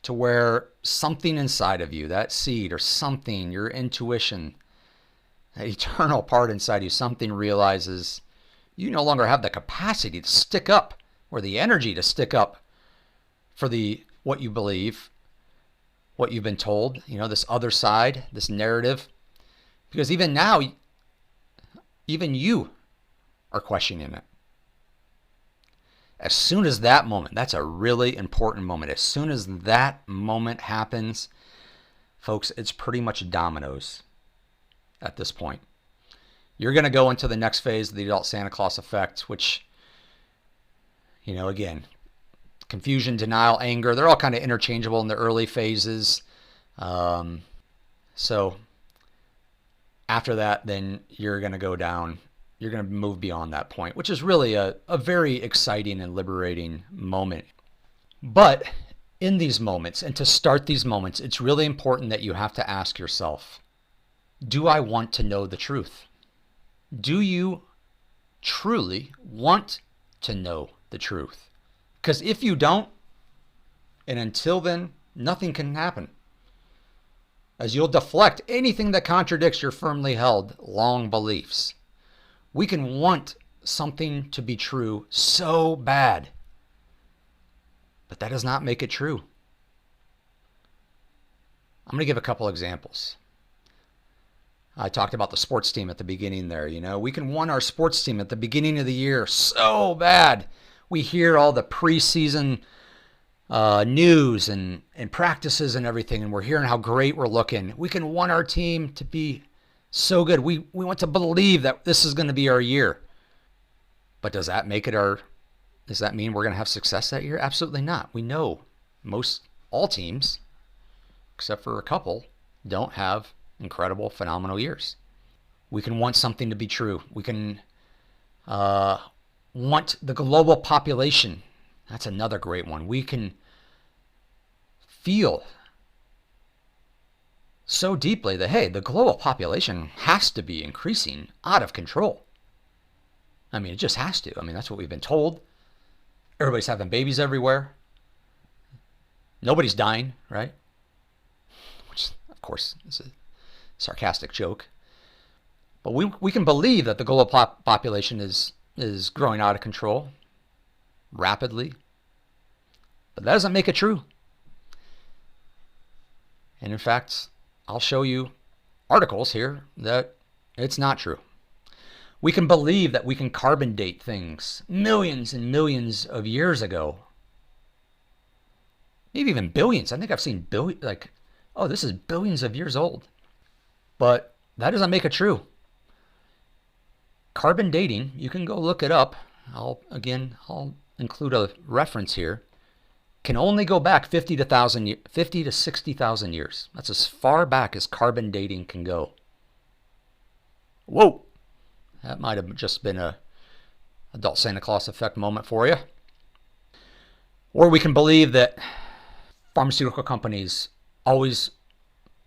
to where something inside of you, that seed or something, your intuition, that eternal part inside you, something realizes you no longer have the capacity to stick up or the energy to stick up for what you believe, what you've been told, this other side, this narrative. Because even now, even you are questioning it. As soon as that moment, that's a really important moment. As soon as that moment happens, folks, it's pretty much dominoes at this point. You're going to go into the next phase of the adult Santa Claus effect, which, again, confusion, denial, anger, they're all kind of interchangeable in the early phases. So after that, then you're going to go down. You're going to move beyond that point, which is really a very exciting and liberating moment. But in these moments, and to start these moments, it's really important that you have to ask yourself, do I want to know the truth? Do you truly want to know the truth? Because if you don't, and until then, nothing can happen, as you'll deflect anything that contradicts your firmly held long beliefs. We can want something to be true so bad, but that does not make it true. I'm going to give a couple examples. I talked about the sports team at the beginning there. We can want our sports team at the beginning of the year so bad. We hear all the preseason news and practices and everything, and we're hearing how great we're looking. We can want our team to be so good. We want to believe that this is going to be our year. But does that mean we're going to have success that year? Absolutely not. We know all teams, except for a couple, don't have incredible, phenomenal years. We can want something to be true. We can want the global population. That's another great one. We can feel so deeply that, hey, the global population has to be increasing out of control. It just has to. That's what we've been told. Everybody's having babies everywhere. Nobody's dying, right? Which, of course, is a sarcastic joke. But we can believe that the global population is growing out of control rapidly. But that doesn't make it true. And in fact, I'll show you articles here that it's not true. We can believe that we can carbon date things millions and millions of years ago. Maybe even billions. I think I've seen this is billions of years old. But that doesn't make it true. Carbon dating, you can go look it up. I'll include a reference here. Can only go back 50 to 60,000 years. That's as far back as carbon dating can go. Whoa! That might have just been a adult Santa Claus effect moment for you. Or we can believe that pharmaceutical companies always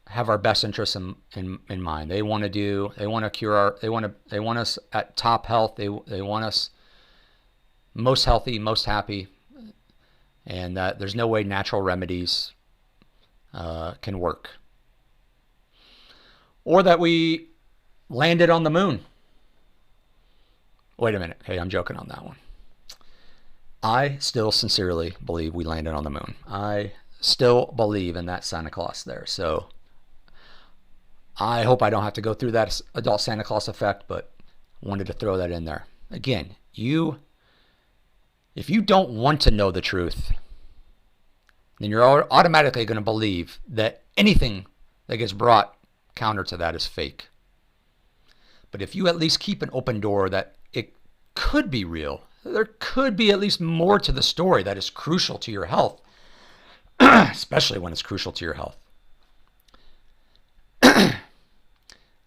have our best interests in mind. They want to cure they want us at top health. They want us most healthy, most happy. And that there's no way natural remedies can work. Or that we landed on the moon. Wait a minute. Hey, I'm joking on that one. I still sincerely believe we landed on the moon. I still believe in that Santa Claus there. So I hope I don't have to go through that adult Santa Claus effect, but wanted to throw that in there. Again, if you don't want to know the truth, then you're automatically going to believe that anything that gets brought counter to that is fake. But if you at least keep an open door that it could be real, there could be at least more to the story that is crucial to your health, especially when it's crucial to your health,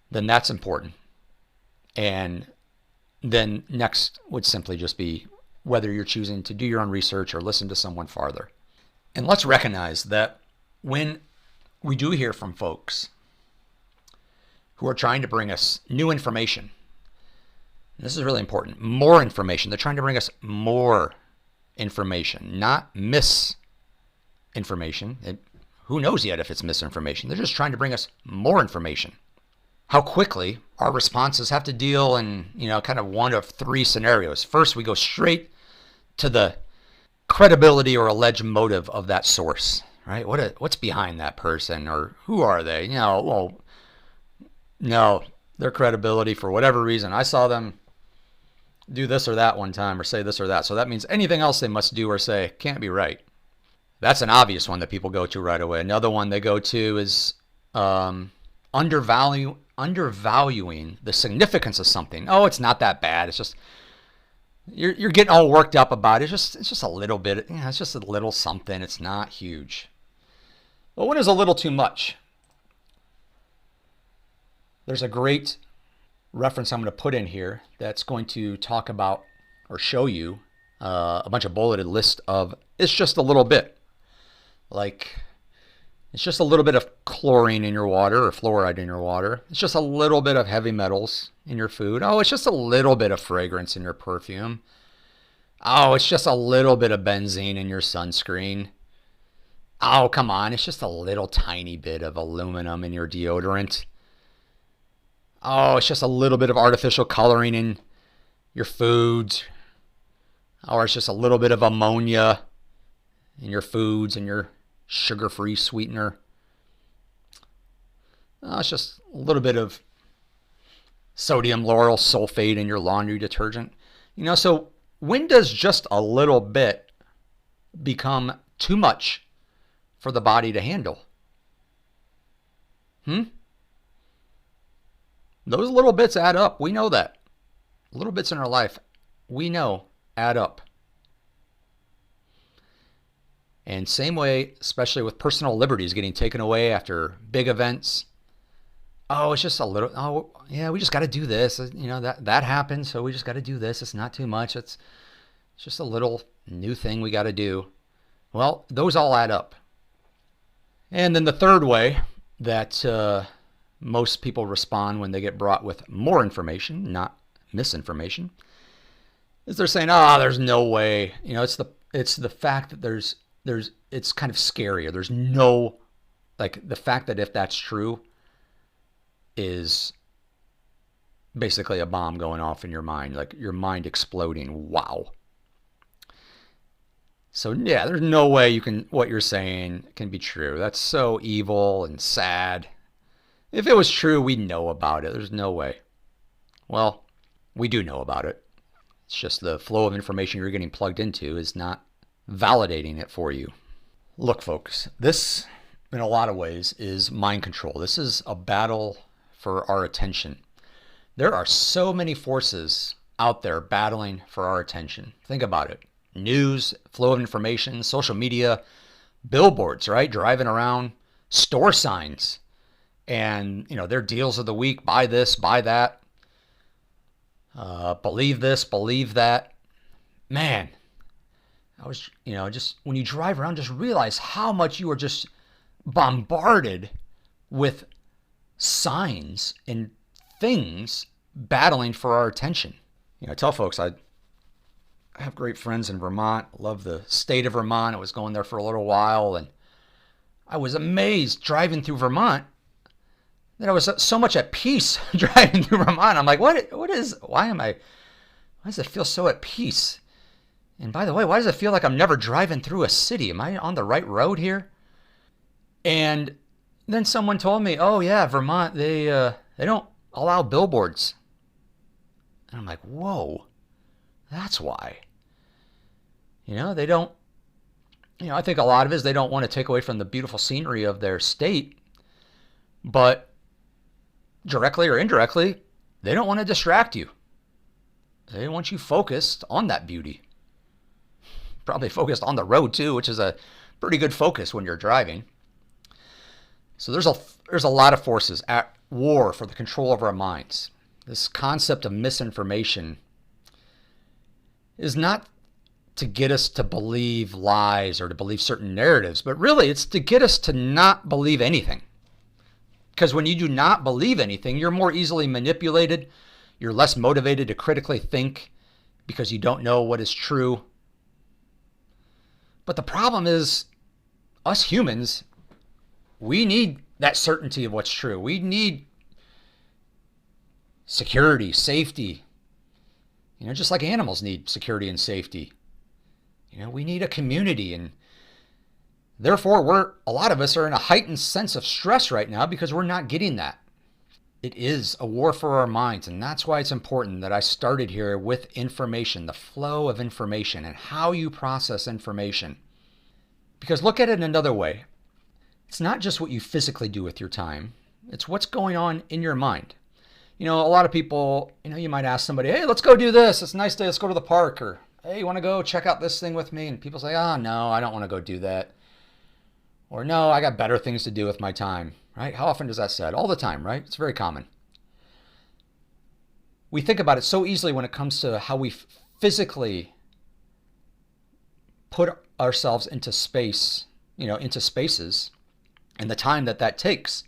then that's important. And then next would simply just be whether you're choosing to do your own research or listen to someone farther. And let's recognize that when we do hear from folks who are trying to bring us new information, and this is really important, more information. They're trying to bring us more information, not misinformation. information. And who knows yet if it's misinformation? They're just trying to bring us more information. How quickly our responses have to deal in, kind of one of three scenarios. First, we go straight to the credibility or alleged motive of that source, right? What's behind that person, or who are they? Well, no, their credibility for whatever reason. I saw them do this or that one time or say this or that. So that means anything else they must do or say can't be right. That's an obvious one that people go to right away. Another one they go to is undervaluing the significance of something. Oh, it's not that bad. It's just you're getting all worked up about it. It's just a little bit. It's just a little something. It's not huge. Well, when is a little too much? There's a great reference I'm going to put in here that's going to talk about or show you a bunch of bulleted list of it's just a little bit. Like, it's just a little bit of chlorine in your water or fluoride in your water. It's just a little bit of heavy metals in your food. Oh, it's just a little bit of fragrance in your perfume. Oh, it's just a little bit of benzene in your sunscreen. Oh, come on. It's just a little tiny bit of aluminum in your deodorant. Oh, it's just a little bit of artificial coloring in your foods. Or it's just a little bit of ammonia in your foods and your sugar-free sweetener. Oh, it's just a little bit of sodium lauryl sulfate in your laundry detergent. So when does just a little bit become too much for the body to handle? Those little bits add up. We know that. Little bits in our life, we know, add up. And same way, especially with personal liberties getting taken away after big events. Oh, it's just a little, oh, yeah, we just got to do this. That happened, so we just got to do this. It's not too much. It's just a little new thing we got to do. Well, those all add up. And then the third way that most people respond when they get brought with more information, not misinformation, is they're saying, there's no way. It's the fact that it's kind of scary. There's no, like, the fact that if that's true is basically a bomb going off in your mind, like your mind exploding. Wow. So yeah, there's no way what you're saying can be true. That's so evil and sad. If it was true, we'd know about it. There's no way. Well, we do know about it. It's just the flow of information you're getting plugged into is not validating it for you. Look, folks, this, in a lot of ways, is mind control. This is a battle for our attention. There are so many forces out there battling for our attention. Think about it. News, flow of information, social media, billboards, right? Driving around, store signs, and, their deals of the week, buy this, buy that, believe this, believe that. Man, I was, just when you drive around, just realize how much you are just bombarded with signs and things battling for our attention. I tell folks I have great friends in Vermont. Love the state of Vermont. I was going there for a little while, and I was amazed driving through Vermont that I was so much at peace driving through Vermont. I'm like, why does it feel so at peace? And by the way, why does it feel like I'm never driving through a city? Am I on the right road here? And then someone told me, oh yeah, Vermont, they don't allow billboards. And I'm like, whoa, that's why. They don't, I think a lot of it is they don't want to take away from the beautiful scenery of their state, but directly or indirectly, they don't want to distract you. They want you focused on that beauty. Probably focused on the road too, which is a pretty good focus when you're driving. So there's a lot of forces at war for the control of our minds. This concept of misinformation is not to get us to believe lies or to believe certain narratives, but really it's to get us to not believe anything. Because when you do not believe anything, you're more easily manipulated. You're less motivated to critically think because you don't know what is true. But the problem is us humans, we need that certainty of what's true. We need security, safety. Just like animals need security and safety. We need a community, and therefore a lot of us are in a heightened sense of stress right now because we're not getting that. It is a war for our minds, and that's why it's important that I started here with information, the flow of information, and how you process information. Because look at it another way. It's not just what you physically do with your time. It's what's going on in your mind. A lot of people, you might ask somebody, hey, let's go do this. It's a nice day. Let's go to the park. Or, hey, you want to go check out this thing with me? And people say, oh, no, I don't want to go do that. Or, no, I got better things to do with my time. Right? How often does that said? All the time, right? It's very common. We think about it so easily when it comes to how we physically put ourselves into space, into spaces, and the time that takes.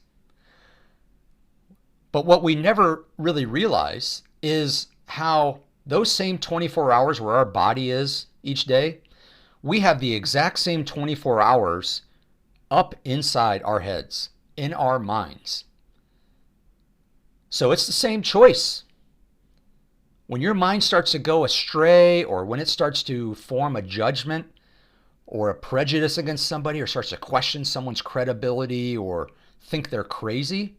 But what we never really realize is how those same 24 hours where our body is each day, we have the exact same 24 hours up inside our heads, in our minds. So it's the same choice. When your mind starts to go astray, or when it starts to form a judgment or a prejudice against somebody, or starts to question someone's credibility or think they're crazy,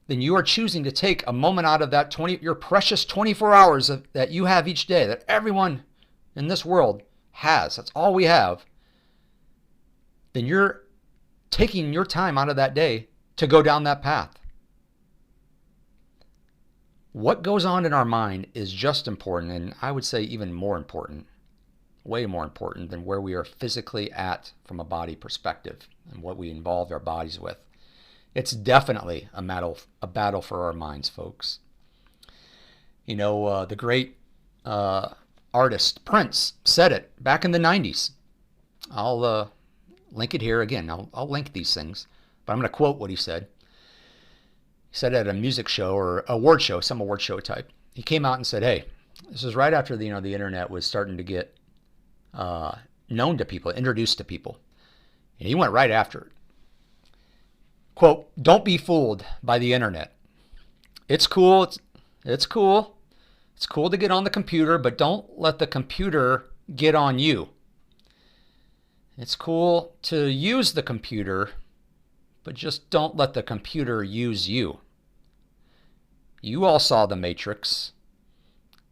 then you are choosing to take a moment out of that your precious 24 hours that you have each day, that everyone in this world has. That's all we have. Then you're taking your time out of that day to go down that path. What goes on in our mind is just important, and I would say even more important, way more important than where we are physically at from a body perspective and what we involve our bodies with. It's definitely a battle for our minds, folks. The great artist Prince said it back in the 90s. I'll link it here again. I'll link these things, but I'm going to quote what he said. He said at a music show or award show, some award show type. He came out and said, "Hey, this is right after the internet was starting to get known to people, introduced to people," and he went right after it. Quote, "Don't be fooled by the internet. It's cool. It's cool. It's cool to get on the computer, but don't let the computer get on you. It's cool to use the computer, but just don't let the computer use you. You all saw The Matrix.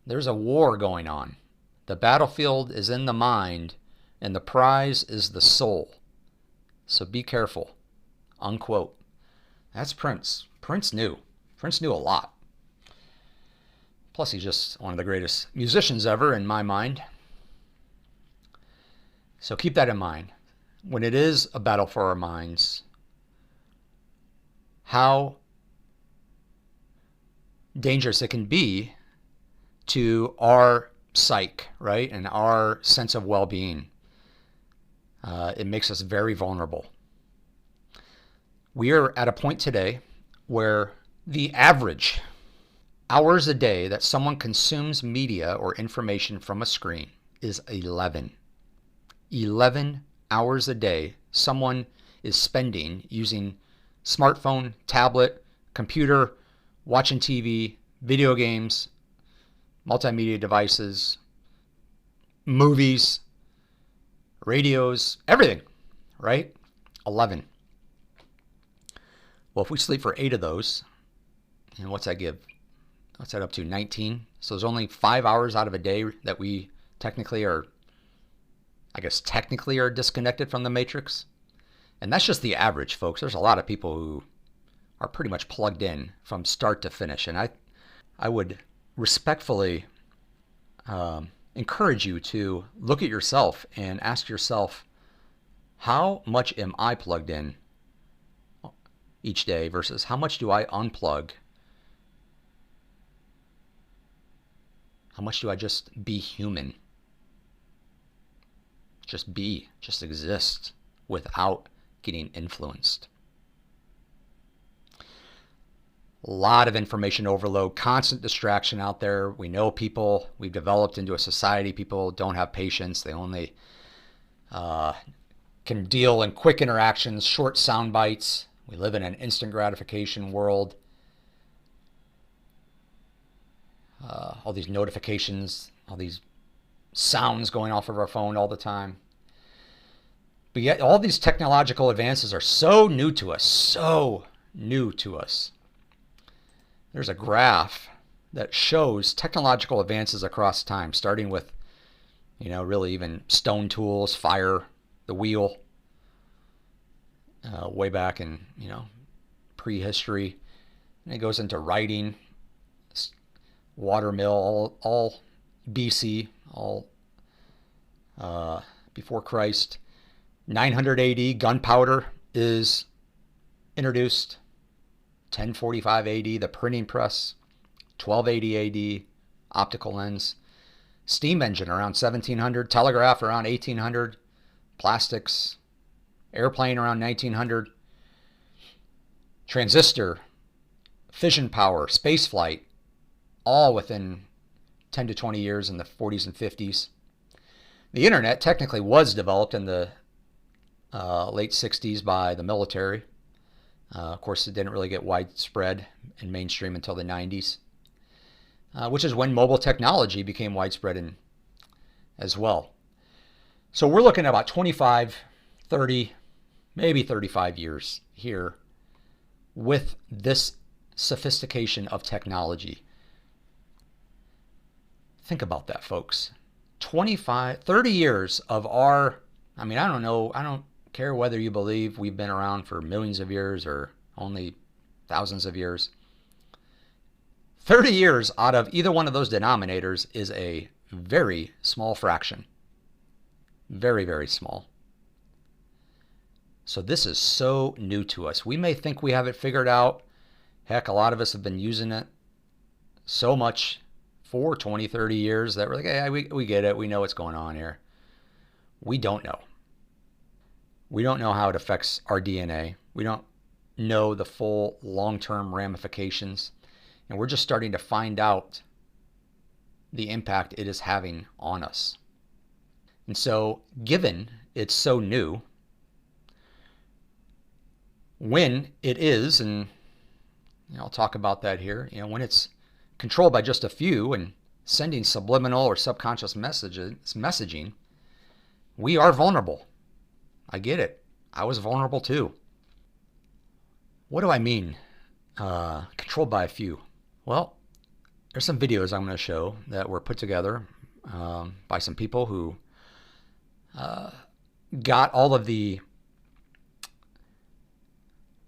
There's a war going on. The battlefield is in the mind, and the prize is the soul. So be careful." Unquote. That's Prince. Prince knew. Prince knew a lot. Plus, he's just one of the greatest musicians ever in my mind. So keep that in mind. When it is a battle for our minds, how dangerous it can be to our psyche, right? And our sense of well-being. It makes us very vulnerable. We are at a point today where the average hours a day that someone consumes media or information from a screen is 11. 11 hours a day someone is spending using smartphone, tablet, computer, watching TV, video games, multimedia devices, movies, radios, everything, right? 11. Well, if we sleep for 8 of those, and what's that give? What's that up to? 19. So there's only 5 hours out of a day that we technically are disconnected from the matrix. And that's just the average, folks. There's a lot of people who are pretty much plugged in from start to finish. And I would respectfully encourage you to look at yourself and ask yourself, how much am I plugged in each day versus how much do I unplug? How much do I just be human? Just be, just exist without getting influenced. A lot of information overload, constant distraction out there. We know people, we've developed into a society, people don't have patience. They only can deal in quick interactions, short sound bites. We live in an instant gratification world. All these notifications, all these sounds going off of our phone all the time. But yet all these technological advances are so new to us, so new to us. There's a graph that shows technological advances across time, starting with, really even stone tools, fire, the wheel, way back in, prehistory. And it goes into writing, water mill, all BC, all before Christ. 900 AD, gunpowder is introduced. 1045 AD, the printing press. 1280 AD, optical lens. Steam engine around 1700. Telegraph around 1800. Plastics. Airplane around 1900. Transistor. Fission power. Space flight. All within 10 to 20 years in the 40s and 50s. The internet technically was developed in the late 60s by the military. Of course, it didn't really get widespread and mainstream until the 90s, which is when mobile technology became widespread as well. So we're looking at about 25, 30, maybe 35 years here with this sophistication of technology. Think about that, folks. 25, 30 years of I don't know, I don't care whether you believe we've been around for millions of years or only thousands of years. 30 years out of either one of those denominators is a very small fraction. Very, very small. So this is so new to us. We may think we have it figured out. Heck, a lot of us have been using it so much for 20, 30 years that we're like, hey, we get it. We know what's going on here. We don't know. We don't know how it affects our DNA. We don't know the full long-term ramifications. And we're just starting to find out the impact it is having on us. And so, given it's so new, when it is, and I'll talk about that here, when it's controlled by just a few and sending subliminal or subconscious messaging, we are vulnerable. I get it. I was vulnerable too. What do I mean? Controlled by a few. Well, there's some videos I'm going to show that were put together by some people who got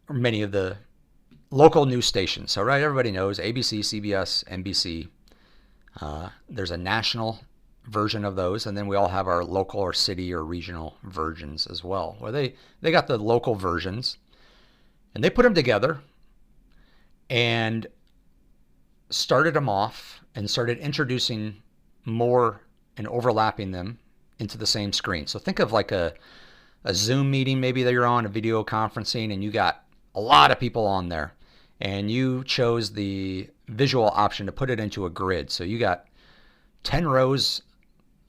many of the local news stations. So, right, everybody knows ABC, CBS, NBC. There's a national version of those, and then we all have our local or city or regional versions as well, where they got the local versions, and they put them together and started them off and started introducing more and overlapping them into the same screen. So think of like a Zoom meeting maybe that you're on, a video conferencing, and you got a lot of people on there, and you chose the visual option to put it into a grid. So you got 10 rows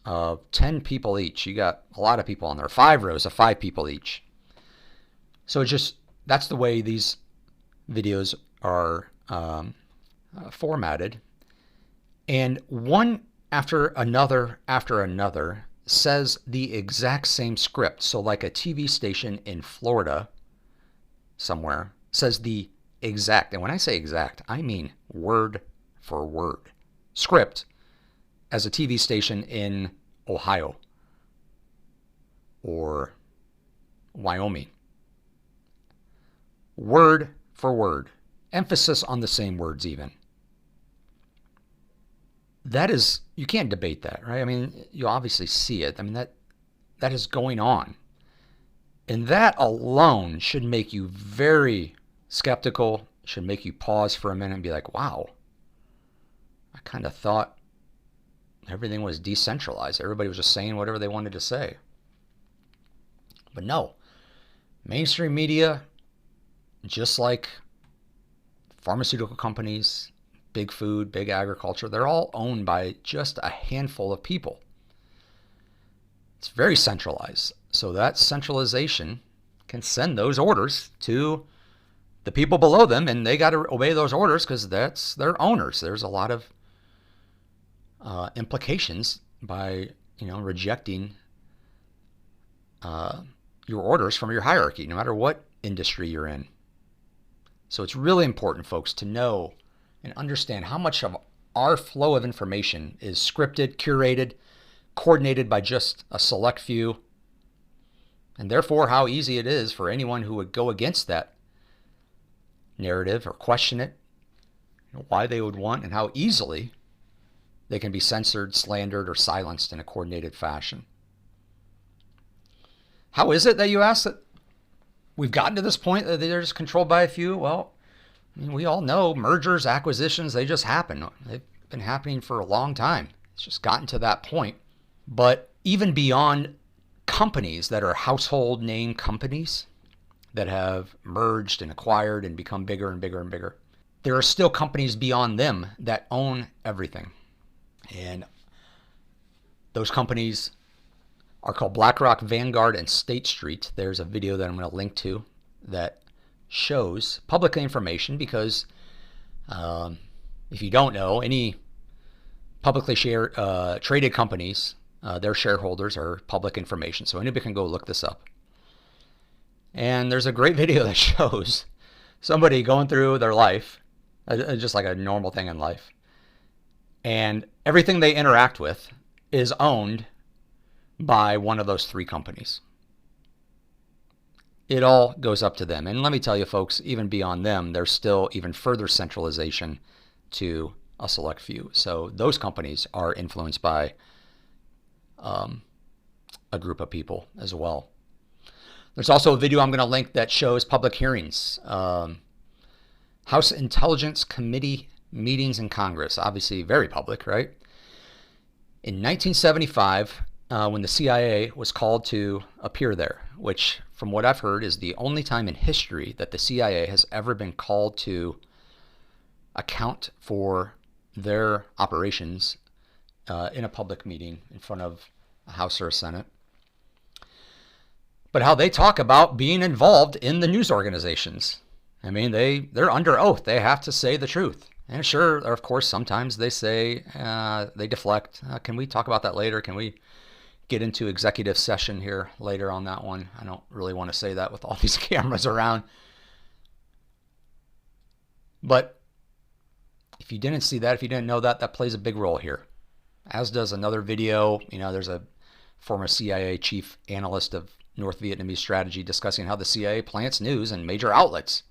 of 10 people each. You got a lot of people on there. 5 rows of 5 people each. So that's the way these videos are formatted. And one after another says the exact same script. So like a TV station in Florida somewhere says the exact, and when I say exact, I mean word for word script as a TV station in Ohio or Wyoming. Word for word. Emphasis on the same words even. That is, you can't debate that, right? I mean, you obviously see it. I mean, that is going on. And that alone should make you very skeptical, should make you pause for a minute and be like, wow, I kind of thought everything was decentralized. Everybody was just saying whatever they wanted to say. But no, mainstream media, just like pharmaceutical companies, big food, big agriculture, they're all owned by just a handful of people. It's very centralized. So that centralization can send those orders to the people below them, and they got to obey those orders because that's their owners. There's a lot of implications by rejecting your orders from your hierarchy, no matter what industry you're in. So it's really important, folks, to know and understand how much of our flow of information is scripted, curated, coordinated by just a select few, and therefore how easy it is for anyone who would go against that narrative or question it, why they would want, and how easily they can be censored, slandered, or silenced in a coordinated fashion. How is it that you ask that we've gotten to this point that they're just controlled by a few? Well, I mean, we all know mergers, acquisitions, they just happen. They've been happening for a long time. It's just gotten to that point. But even beyond companies that are household name companies that have merged and acquired and become bigger and bigger and bigger, there are still companies beyond them that own everything. And those companies are called BlackRock, Vanguard, and State Street. There's a video that I'm going to link to that shows public information because if you don't know, any publicly traded companies, their shareholders are public information. So anybody can go look this up. And there's a great video that shows somebody going through their life, just like a normal thing in life. And everything they interact with is owned by one of those three companies. It all goes up to them. And let me tell you, folks, even beyond them, there's still even further centralization to a select few. So those companies are influenced by a group of people as well. There's also a video I'm going to link that shows public hearings, House Intelligence Committee meetings in Congress. Obviously very public, right? In 1975, when the CIA was called to appear there, which from what I've heard is the only time in history that the CIA has ever been called to account for their operations in a public meeting in front of a House or a Senate. But how they talk about being involved in the news organizations. I mean, they're under oath. They have to say the truth. And sure, of course, sometimes they say, they deflect. Can we talk about that later? Can we get into executive session here later on that one? I don't really want to say that with all these cameras around. But if you didn't see that, if you didn't know that, that plays a big role here. As does another video. There's a former CIA chief analyst of North Vietnamese strategy discussing how the CIA plants news in major outlets.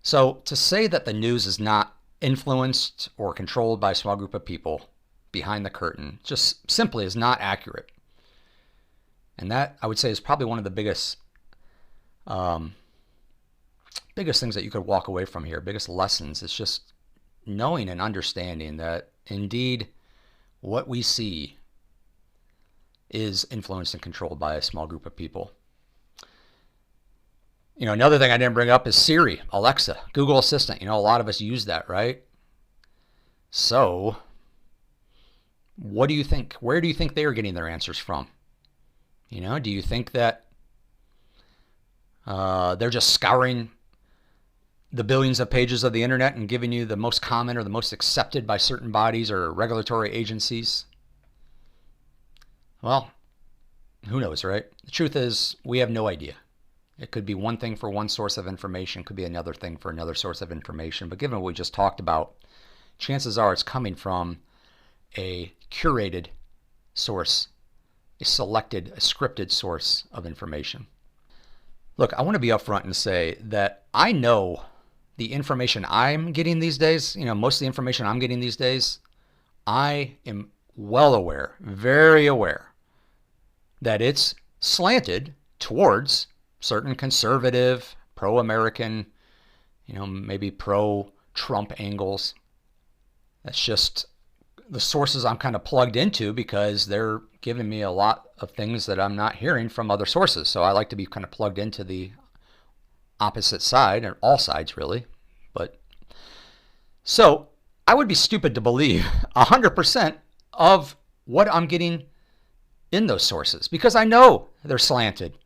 So to say that the news is not influenced or controlled by a small group of people behind the curtain just simply is not accurate. And that, I would say, is probably one of the biggest things that you could walk away from here, biggest lessons. It's just knowing and understanding that indeed what we see is influenced and controlled by a small group of people. Another thing I didn't bring up is Siri, Alexa, Google Assistant. A lot of us use that, right? So what do you think? Where do you think they are getting their answers from? Do you think that they're just scouring the billions of pages of the internet and giving you the most common or the most accepted by certain bodies or regulatory agencies? Well, who knows, right? The truth is, we have no idea. It could be one thing for one source of information, could be another thing for another source of information. But given what we just talked about, chances are it's coming from a curated source, a scripted source of information. Look, I want to be upfront and say that I know the information I'm getting these days, most of the information I'm getting these days, I am well aware, very aware, that it's slanted towards certain conservative, pro-American, maybe pro-Trump angles. That's just the sources I'm kind of plugged into because they're giving me a lot of things that I'm not hearing from other sources. So I like to be kind of plugged into the opposite side, or all sides really. So I would be stupid to believe 100% of what I'm getting in those sources because I know they're slanted.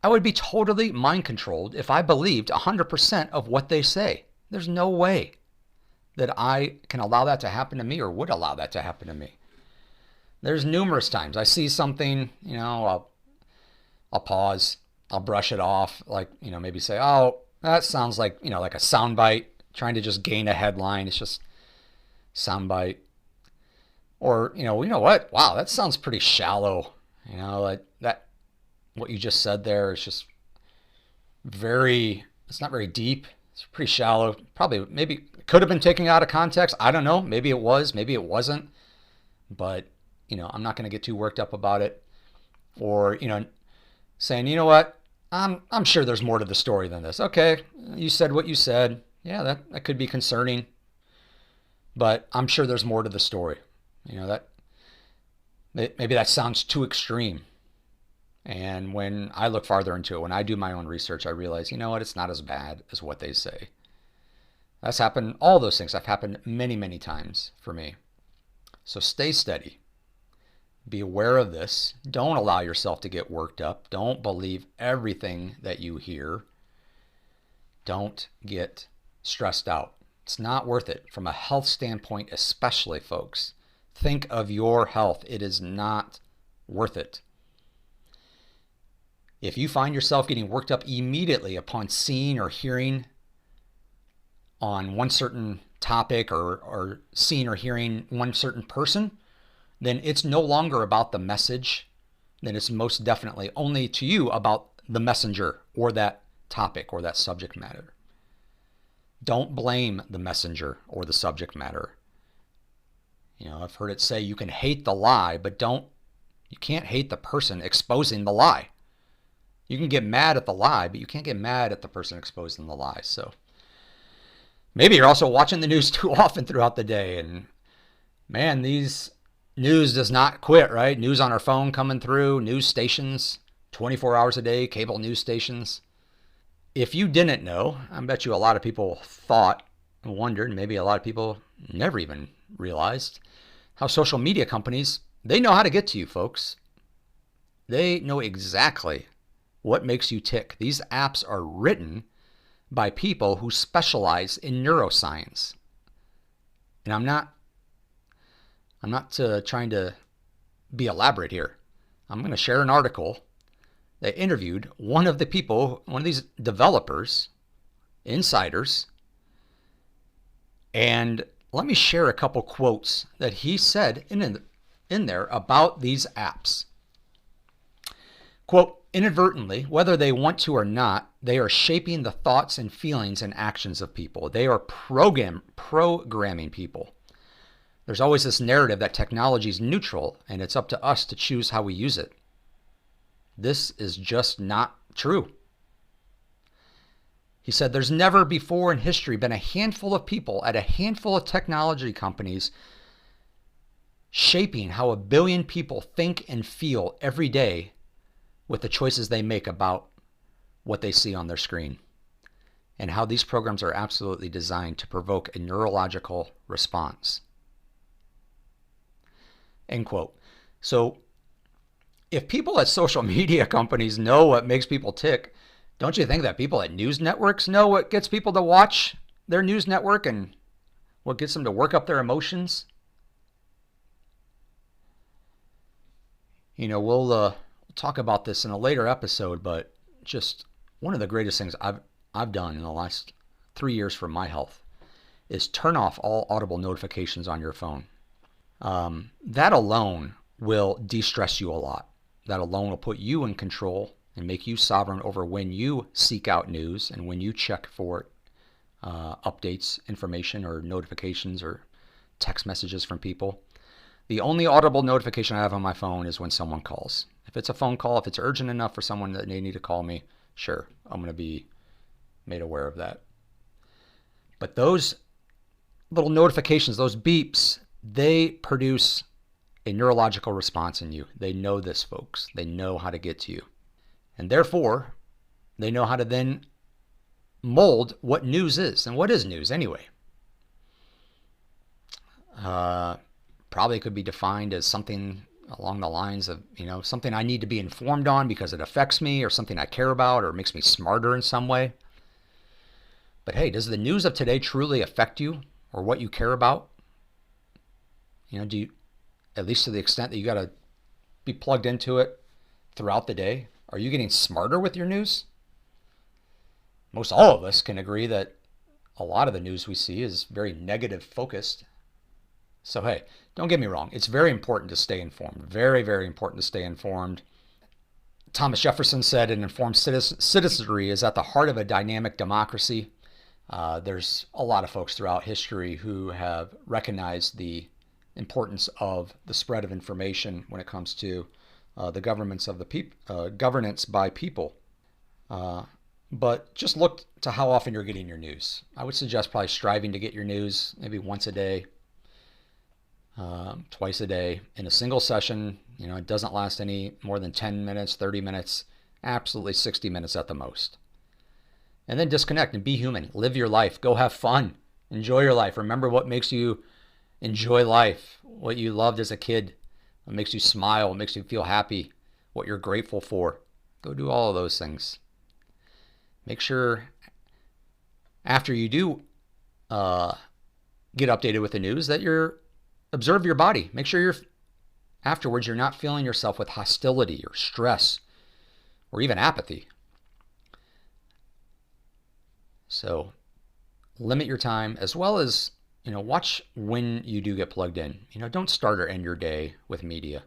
I would be totally mind controlled if I believed 100% of what they say. There's no way that I can allow that to happen to me or would allow that to happen to me. There's numerous times I see something, I'll pause, I'll brush it off, like, maybe say, oh, that sounds like, like a soundbite, trying to just gain a headline. It's just soundbite. Or, you know what? Wow, that sounds pretty shallow. Like that, what you just said there is just it's not very deep. It's pretty shallow. Probably, maybe could have been taken out of context. I don't know. Maybe it was, maybe it wasn't. But, I'm not going to get too worked up about it. Or, saying, you know what? I'm sure there's more to the story than this. Okay, you said what you said. Yeah, that could be concerning. But I'm sure there's more to the story. That maybe that sounds too extreme. And when I look farther into it, when I do my own research, I realize, you know what, it's not as bad as what they say. That's happened, all those things have happened many, many times for me. So stay steady. Be aware of this. Don't allow yourself to get worked up. Don't believe everything that you hear. Don't get stressed out. It's not worth it from a health standpoint, especially, folks. Think of your health. It is not worth it. If you find yourself getting worked up immediately upon seeing or hearing on one certain topic or seeing or hearing one certain person, then it's no longer about the message. Then it's most definitely only to you about the messenger or that topic or that subject matter. Don't blame the messenger or the subject matter. I've heard it say you can hate the lie, but you can't hate the person exposing the lie. You can get mad at the lie, but you can't get mad at the person exposing the lie. So maybe you're also watching the news too often throughout the day. And man, these news does not quit, right? News on our phone coming through, news stations, 24 hours a day, cable news stations. If you didn't know, I bet you a lot of people thought and wondered, maybe a lot of people never even realized how social media companies, they know how to get to you, folks. They know exactly what makes you tick. These apps are written by people who specialize in neuroscience. And I'm not trying to be elaborate here. I'm going to share an article that interviewed one of these developers, insiders, and let me share a couple quotes that he said in there about these apps. Quote, inadvertently, whether they want to or not, they are shaping the thoughts and feelings and actions of people. They are programming people. There's always this narrative that technology is neutral and it's up to us to choose how we use it. This is just not true. He said, there's never before in history been a handful of people at a handful of technology companies shaping how 1 billion people think and feel every day with the choices they make about what they see on their screen, and how these programs are absolutely designed to provoke a neurological response. End quote. So if people at social media companies know what makes people tick, don't you think that people at news networks know what gets people to watch their news network and what gets them to work up their emotions? We'll talk about this in a later episode, but just one of the greatest things I've done in the last 3 years for my health is turn off all audible notifications on your phone. That alone will de-stress you a lot. That alone will put you in control and make you sovereign over when you seek out news and when you check for updates, information, or notifications or text messages from people. The only audible notification I have on my phone is when someone calls. If it's a phone call, if it's urgent enough for someone that they need to call me, sure, I'm going to be made aware of that. But those little notifications, those beeps, they produce a neurological response in you. They know this, folks. They know how to get to you. And therefore, they know how to then mold what news is. And what is news anyway? Probably could be defined as something along the lines of, something I need to be informed on because it affects me, or something I care about, or makes me smarter in some way. But hey, does the news of today truly affect you or what you care about? Do you, at least to the extent that you got to be plugged into it throughout the day? Are you getting smarter with your news? Most all of us can agree that a lot of the news we see is very negative focused. So hey, don't get me wrong. It's very important to stay informed. Very, very important to stay informed. Thomas Jefferson said an informed citizenry is at the heart of a dynamic democracy. There's a lot of folks throughout history who have recognized the importance of the spread of information when it comes to the governance by people. But just look to how often you're getting your news. I would suggest probably striving to get your news maybe once a day, twice a day in a single session. It doesn't last any more than 10 minutes, 30 minutes, absolutely 60 minutes at the most. And then disconnect and be human. Live your life. Go have fun. Enjoy your life. Remember what makes you enjoy life, what you loved as a kid, what makes you smile, what makes you feel happy, what you're grateful for. Go do all of those things. Make sure after you do get updated with the news that observe your body. Make sure afterwards you're not feeling yourself with hostility or stress or even apathy. So limit your time, as well as, watch when you do get plugged in. Don't start or end your day with media.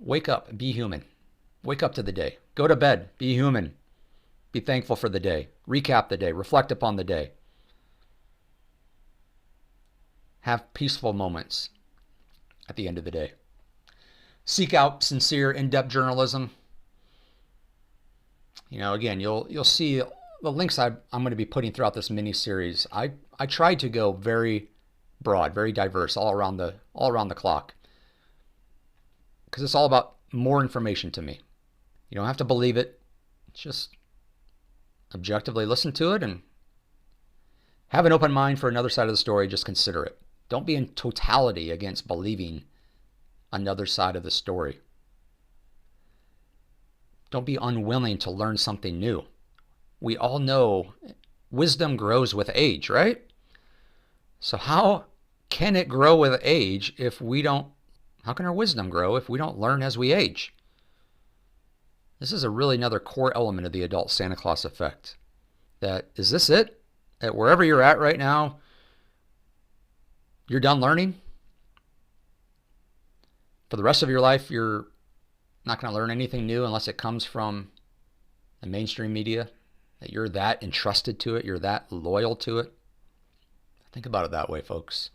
Wake up, be human. Wake up to the day. Go to bed, be human. Be thankful for the day. Recap the day, reflect upon the day. Have peaceful moments at the end of the day. Seek out sincere, in-depth journalism. Again, you'll see the links I'm going to be putting throughout this mini series. I tried to go very broad, very diverse, all around the clock, because it's all about more information to me. You don't have to believe it. Just objectively listen to it and have an open mind for another side of the story. Just consider it. Don't be in totality against believing another side of the story. Don't be unwilling to learn something new. We all know wisdom grows with age, right? So how can it grow with age how can our wisdom grow if we don't learn as we age? This is really another core element of the adult Santa Claus effect. Is this it? That wherever you're at right now, you're done learning? For the rest of your life, you're not going to learn anything new unless it comes from the mainstream media, that you're that entrusted to it, you're that loyal to it. Think about it that way, folks.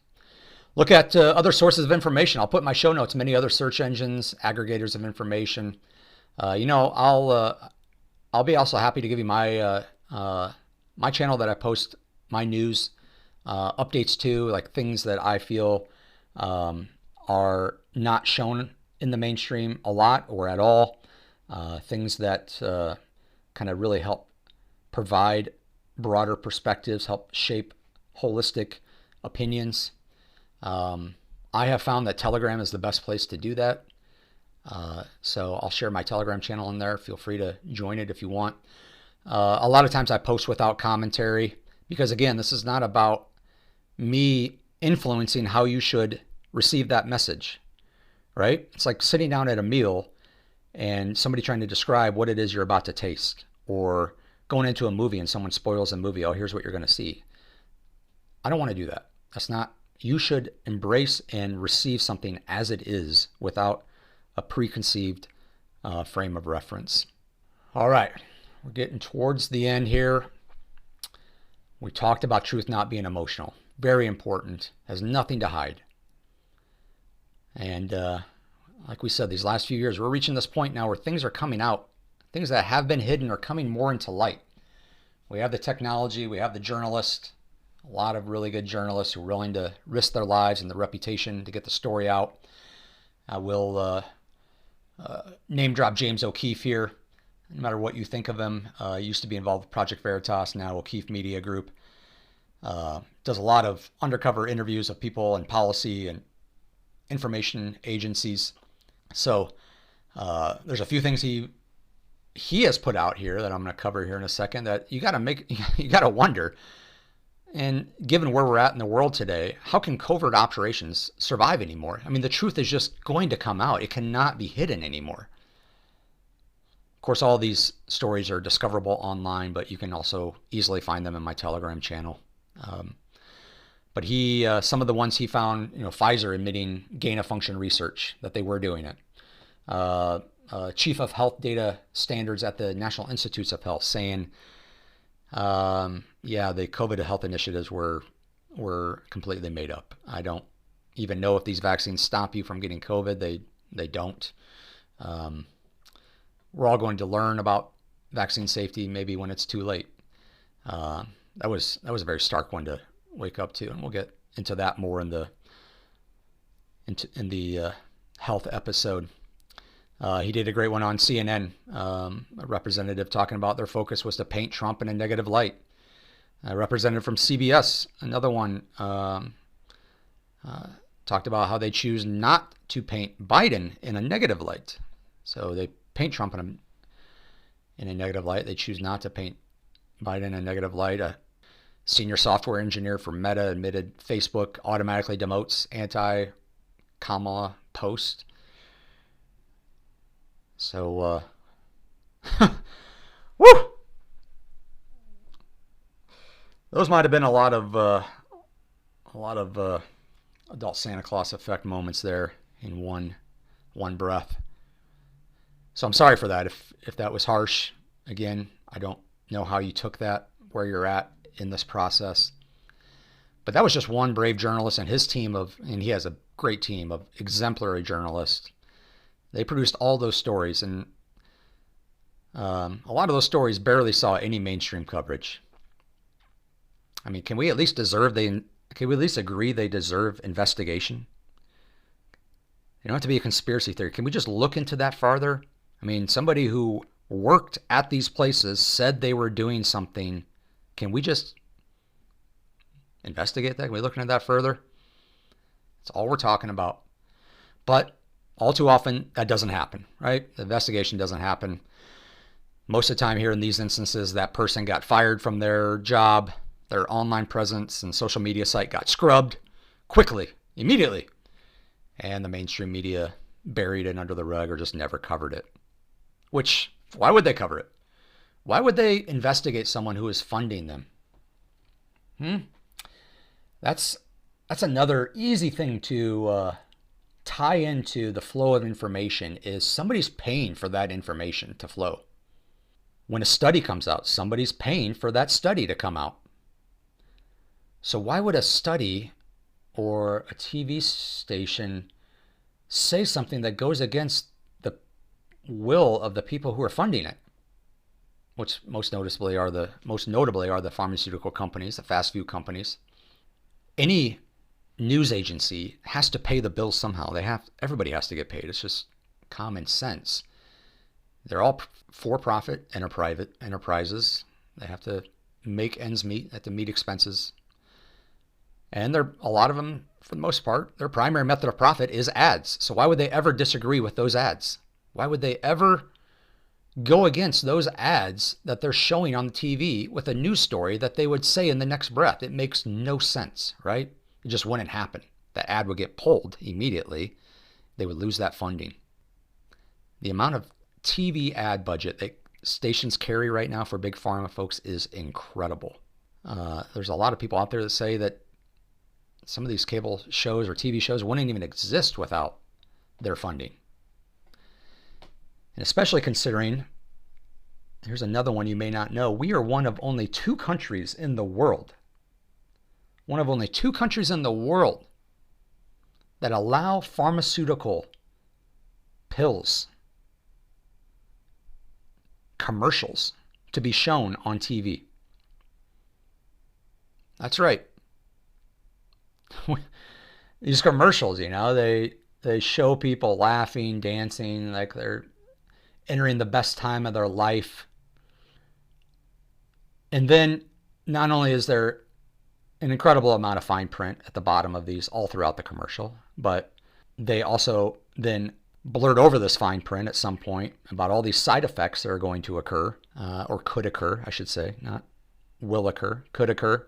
Look at other sources of information. I'll put in my show notes many other search engines, aggregators of information. I'll be also happy to give you my my channel that I post my news updates to, like things that I feel are not shown in the mainstream a lot or at all, things that kind of really help provide broader perspectives, help shape holistic opinions. I have found that Telegram is the best place to do that. So I'll share my Telegram channel in there. Feel free to join it if you want. A lot of times I post without commentary because, again, this is not about me influencing how you should receive that message, right? It's like sitting down at a meal and somebody trying to describe what it is you're about to taste, or going into a movie and someone spoils a movie. Oh, here's what you're going to see. I don't want to do that. That's not, you should embrace and receive something as it is without a preconceived frame of reference. All right, we're getting towards the end here. We talked about truth not being emotional. Very important. Has nothing to hide. And like we said, these last few years, we're reaching this point now where things are coming out. Things that have been hidden are coming more into light. We have the technology, we have the journalists, a lot of really good journalists who are willing to risk their lives and their reputation to get the story out. I will name drop James O'Keefe here. No matter what you think of him, used to be involved with Project Veritas, now O'Keefe Media Group. Does a lot of undercover interviews of people and policy and information agencies. So there's a few things he has put out here that I'm going to cover here in a second that you got to wonder. And given where we're at in the world today, how can covert operations survive anymore? I mean, the truth is just going to come out. It cannot be hidden anymore. Of course, all these stories are discoverable online, but you can also easily find them in my Telegram channel. But some of the ones he found, Pfizer admitting gain of function research, that they were doing it. Chief of Health Data Standards at the National Institutes of Health saying, the COVID health initiatives were completely made up. I don't even know if these vaccines stop you from getting COVID. They don't. We're all going to learn about vaccine safety maybe when it's too late. That was a very stark one to wake up to, and we'll get into that more in the health episode. He did a great one on CNN, a representative talking about their focus was to paint Trump in a negative light. A representative from CBS, another one, talked about how they choose not to paint Biden in a negative light. So they paint Trump in a negative light. They choose not to paint Biden in a negative light. A senior software engineer for Meta admitted Facebook automatically demotes anti-Kamala post. So, woo! Those might have been a lot of adult Santa Claus effect moments there in one breath. So I'm sorry for that if that was harsh. Again, I don't know how you took that, where you're at in this process. But that was just one brave journalist and his team and he has a great team of exemplary journalists. They produced all those stories, and a lot of those stories barely saw any mainstream coverage. I mean, can we at least agree they deserve investigation? You don't have to be a conspiracy theory. Can we just look into that farther? I mean, somebody who worked at these places said they were doing something. Can we just investigate that? Can we look into that further? That's all we're talking about. But all too often, that doesn't happen, right? The investigation doesn't happen. Most of the time here in these instances, that person got fired from their job, their online presence and social media site got scrubbed quickly, immediately. And the mainstream media buried it under the rug or just never covered it. Which, why would they cover it? Why would they investigate someone who is funding them? That's another easy thing to tie into the flow of information is somebody's paying for that information to flow. When a study comes out, somebody's paying for that study to come out. So why would a study or a TV station say something that goes against the will of the people who are funding it? Which most notably are the pharmaceutical companies, the fast food companies. Any news agency has to pay the bills somehow. Everybody has to get paid. It's just common sense. They're all for-profit enterprises. They have to make ends meet, have to meet expenses. And a lot of them, for the most part, their primary method of profit is ads. So why would they ever disagree with those ads? Why would they ever go against those ads that they're showing on the TV with a news story that they would say in the next breath? It makes no sense, right? It just wouldn't happen. The ad would get pulled immediately. They would lose that funding. The amount of TV ad budget that stations carry right now for big pharma folks is incredible. There's a lot of people out there that say that some of these cable shows or TV shows wouldn't even exist without their funding. And especially considering, here's another one you may not know, we are one of only two countries in the world that allow pharmaceutical pills, commercials, to be shown on TV. That's right. These commercials, they show people laughing, dancing, like they're entering the best time of their life. And then not only is there an incredible amount of fine print at the bottom of these all throughout the commercial, but they also then blurred over this fine print at some point about all these side effects that are going to occur, or could occur, I should say, not will occur, could occur.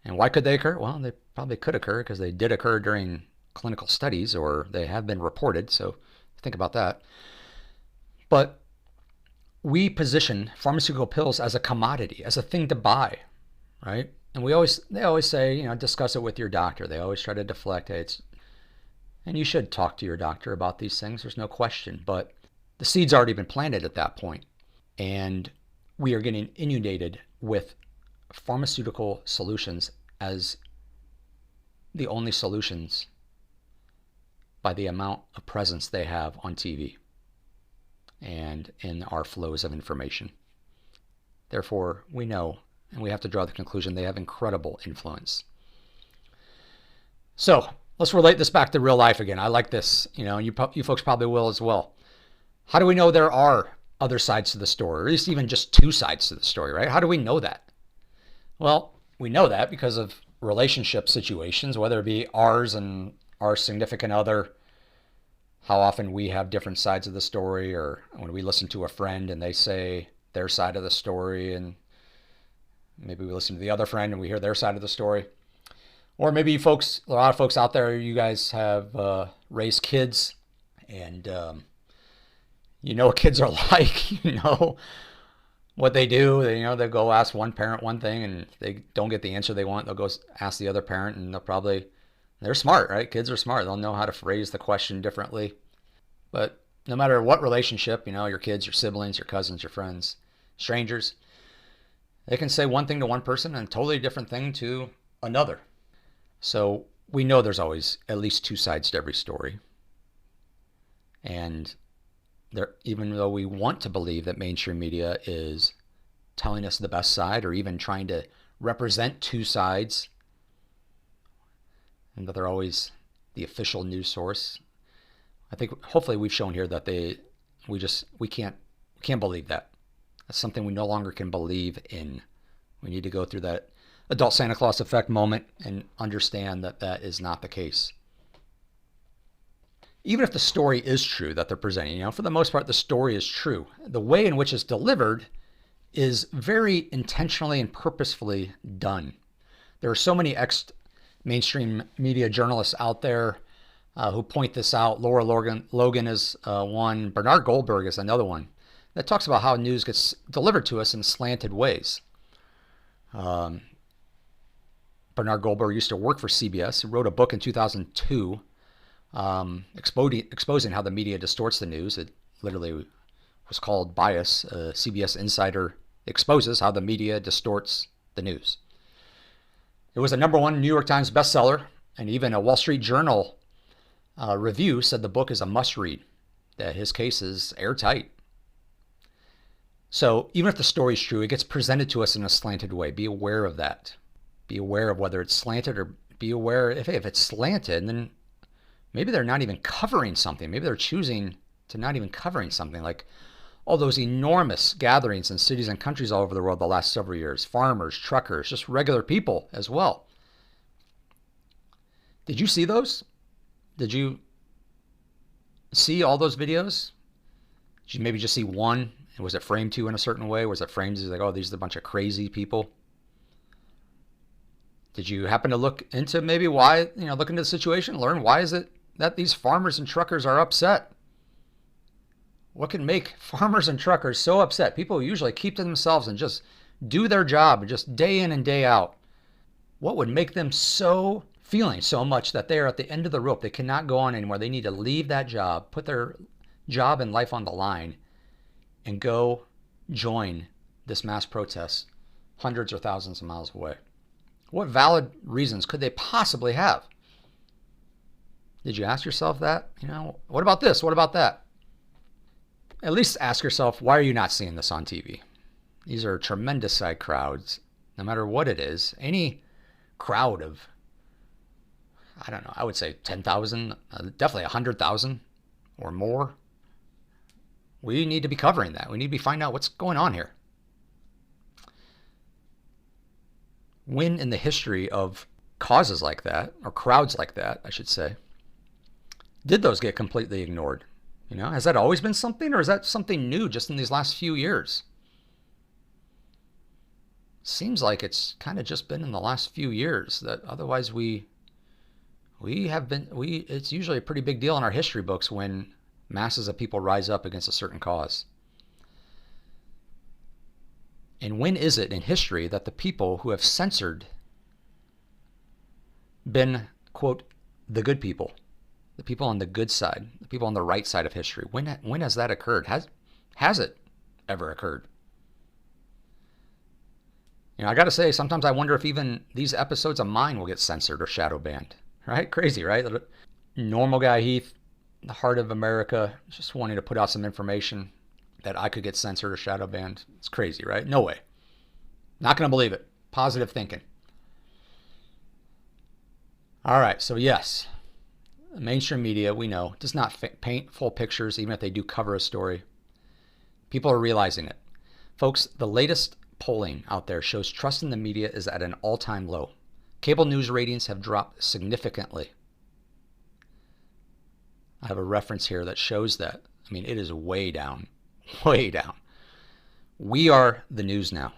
And why could they occur? Well, they probably could occur because they did occur during clinical studies, or they have been reported, so think about that. But we position pharmaceutical pills as a commodity, as a thing to buy, right? And they always say, discuss it with your doctor. They always try to deflect, hey, and you should talk to your doctor about these things, there's no question. But the seed's already been planted at that point. And we are getting inundated with pharmaceutical solutions as the only solutions by the amount of presence they have on TV and in our flows of information. Therefore, we know, and we have to draw the conclusion, they have incredible influence. So let's relate this back to real life again. I like this, you folks probably will as well. How do we know there are other sides to the story, or at least even just two sides to the story, right? How do we know that? Well, we know that because of relationship situations, whether it be ours and our significant other, how often we have different sides of the story, or when we listen to a friend and they say their side of the story, and maybe we listen to the other friend and we hear their side of the story. Or maybe a lot of folks out there, you guys have raised kids, and you know what kids are like, what they do. They'll go ask one parent one thing, and if they don't get the answer they want, they'll go ask the other parent, and they're smart, right? Kids are smart. They'll know how to phrase the question differently. But no matter what relationship, your kids, your siblings, your cousins, your friends, strangers, they can say one thing to one person and a totally different thing to another. So we know there's always at least two sides to every story. And even though we want to believe that mainstream media is telling us the best side, or even trying to represent two sides, and that they're always the official news source, I think hopefully we've shown here that we can't believe that. That's something we no longer can believe in. We need to go through that adult Santa Claus effect moment and understand that that is not the case. Even if the story is true that they're presenting, for the most part, the story is true. The way in which it's delivered is very intentionally and purposefully done. There are so many mainstream media journalists out there who point this out. Laura Logan is one. Bernard Goldberg is another one that talks about how news gets delivered to us in slanted ways. Bernard Goldberg used to work for CBS. He wrote a book in 2002 exposing how the media distorts the news. It literally was called Bias. CBS Insider exposes how the media distorts the news. It was a #1 New York Times bestseller, and even a Wall Street Journal review said the book is a must-read, that his case is airtight. So even if the story is true, it gets presented to us in a slanted way. Be aware of that. Be aware of whether it's slanted, or be aware if it's slanted, then maybe they're not even covering something. Maybe they're choosing to not even covering something, like all those enormous gatherings in cities and countries all over the world the last several years. Farmers, truckers, just regular people as well. Did you see those? Did you see all those videos? Did you maybe just see one? Was it framed to you in a certain way? Was it framed as like, oh, these are a bunch of crazy people? Did you happen to look into maybe why, look into the situation, learn why is it that these farmers and truckers are upset? What can make farmers and truckers so upset? People who usually keep to themselves and just do their job just day in and day out. What would make them feeling so much that they are at the end of the rope? They cannot go on anymore. They need to leave that job, put their job and life on the line, and go join this mass protest hundreds or thousands of miles away. What valid reasons could they possibly have? Did you ask yourself that? What about this? What about that? At least ask yourself, why are you not seeing this on TV? These are tremendous sized crowds, no matter what it is. Any crowd of, I don't know, I would say 10,000, definitely 100,000 or more. We need to be covering that. We need to be finding out what's going on here. When in the history of causes like that, or crowds like that, I should say, Did those get completely ignored? Has that always been something, or is that something new just in these last few years? Seems like it's kind of just been in the last few years that otherwise it's usually a pretty big deal in our history books when masses of people rise up against a certain cause. And when is it in history that the people who have censored been, quote, the good people, the people on the good side, the people on the right side of history? When has that occurred? Has it ever occurred? I got to say, sometimes I wonder if even these episodes of mine will get censored or shadow banned. Right? Crazy, right? Normal guy Heath, the heart of America, just wanting to put out some information that I could get censored or shadow banned. It's crazy, right? No way. Not going to believe it. Positive thinking. All right, so yes, mainstream media, we know, does not paint full pictures, even if they do cover a story. People are realizing it. Folks, the latest polling out there shows trust in the media is at an all-time low. Cable news ratings have dropped significantly. I have a reference here that shows that. I mean, it is way down, way down. We are the news now.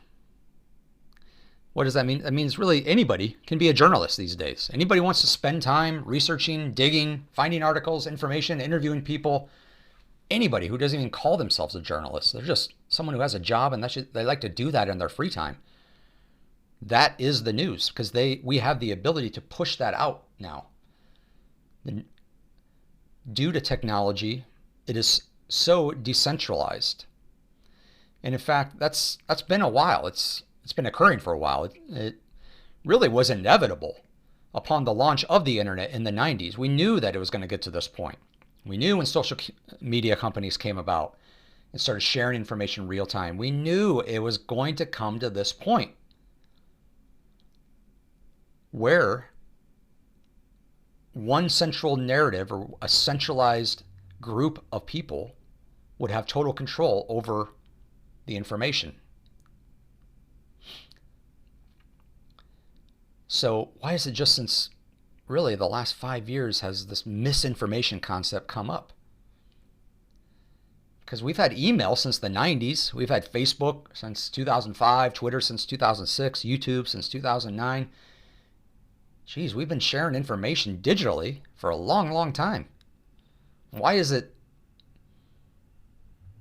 What does that mean? That means really anybody can be a journalist these days. Anybody wants to spend time researching, digging, finding articles, information, interviewing people. Anybody who doesn't even call themselves a journalist. They're just someone who has a job and they like to do that in their free time. That is the news because we have the ability to push that out now. Due to technology, it is so decentralized. And in fact, that's been a while. It's been occurring for a while. It really was inevitable upon the launch of the internet in the 90s. We knew that it was going to get to this point. We knew when social media companies came about and started sharing information real time. We knew it was going to come to this point where one central narrative or a centralized group of people would have total control over the information. So why is it just since really the last 5 years has this misinformation concept come up? Because we've had email since the 90s. We've had Facebook since 2005, Twitter since 2006, YouTube since 2009. Geez, we've been sharing information digitally for a long, long time. Why is it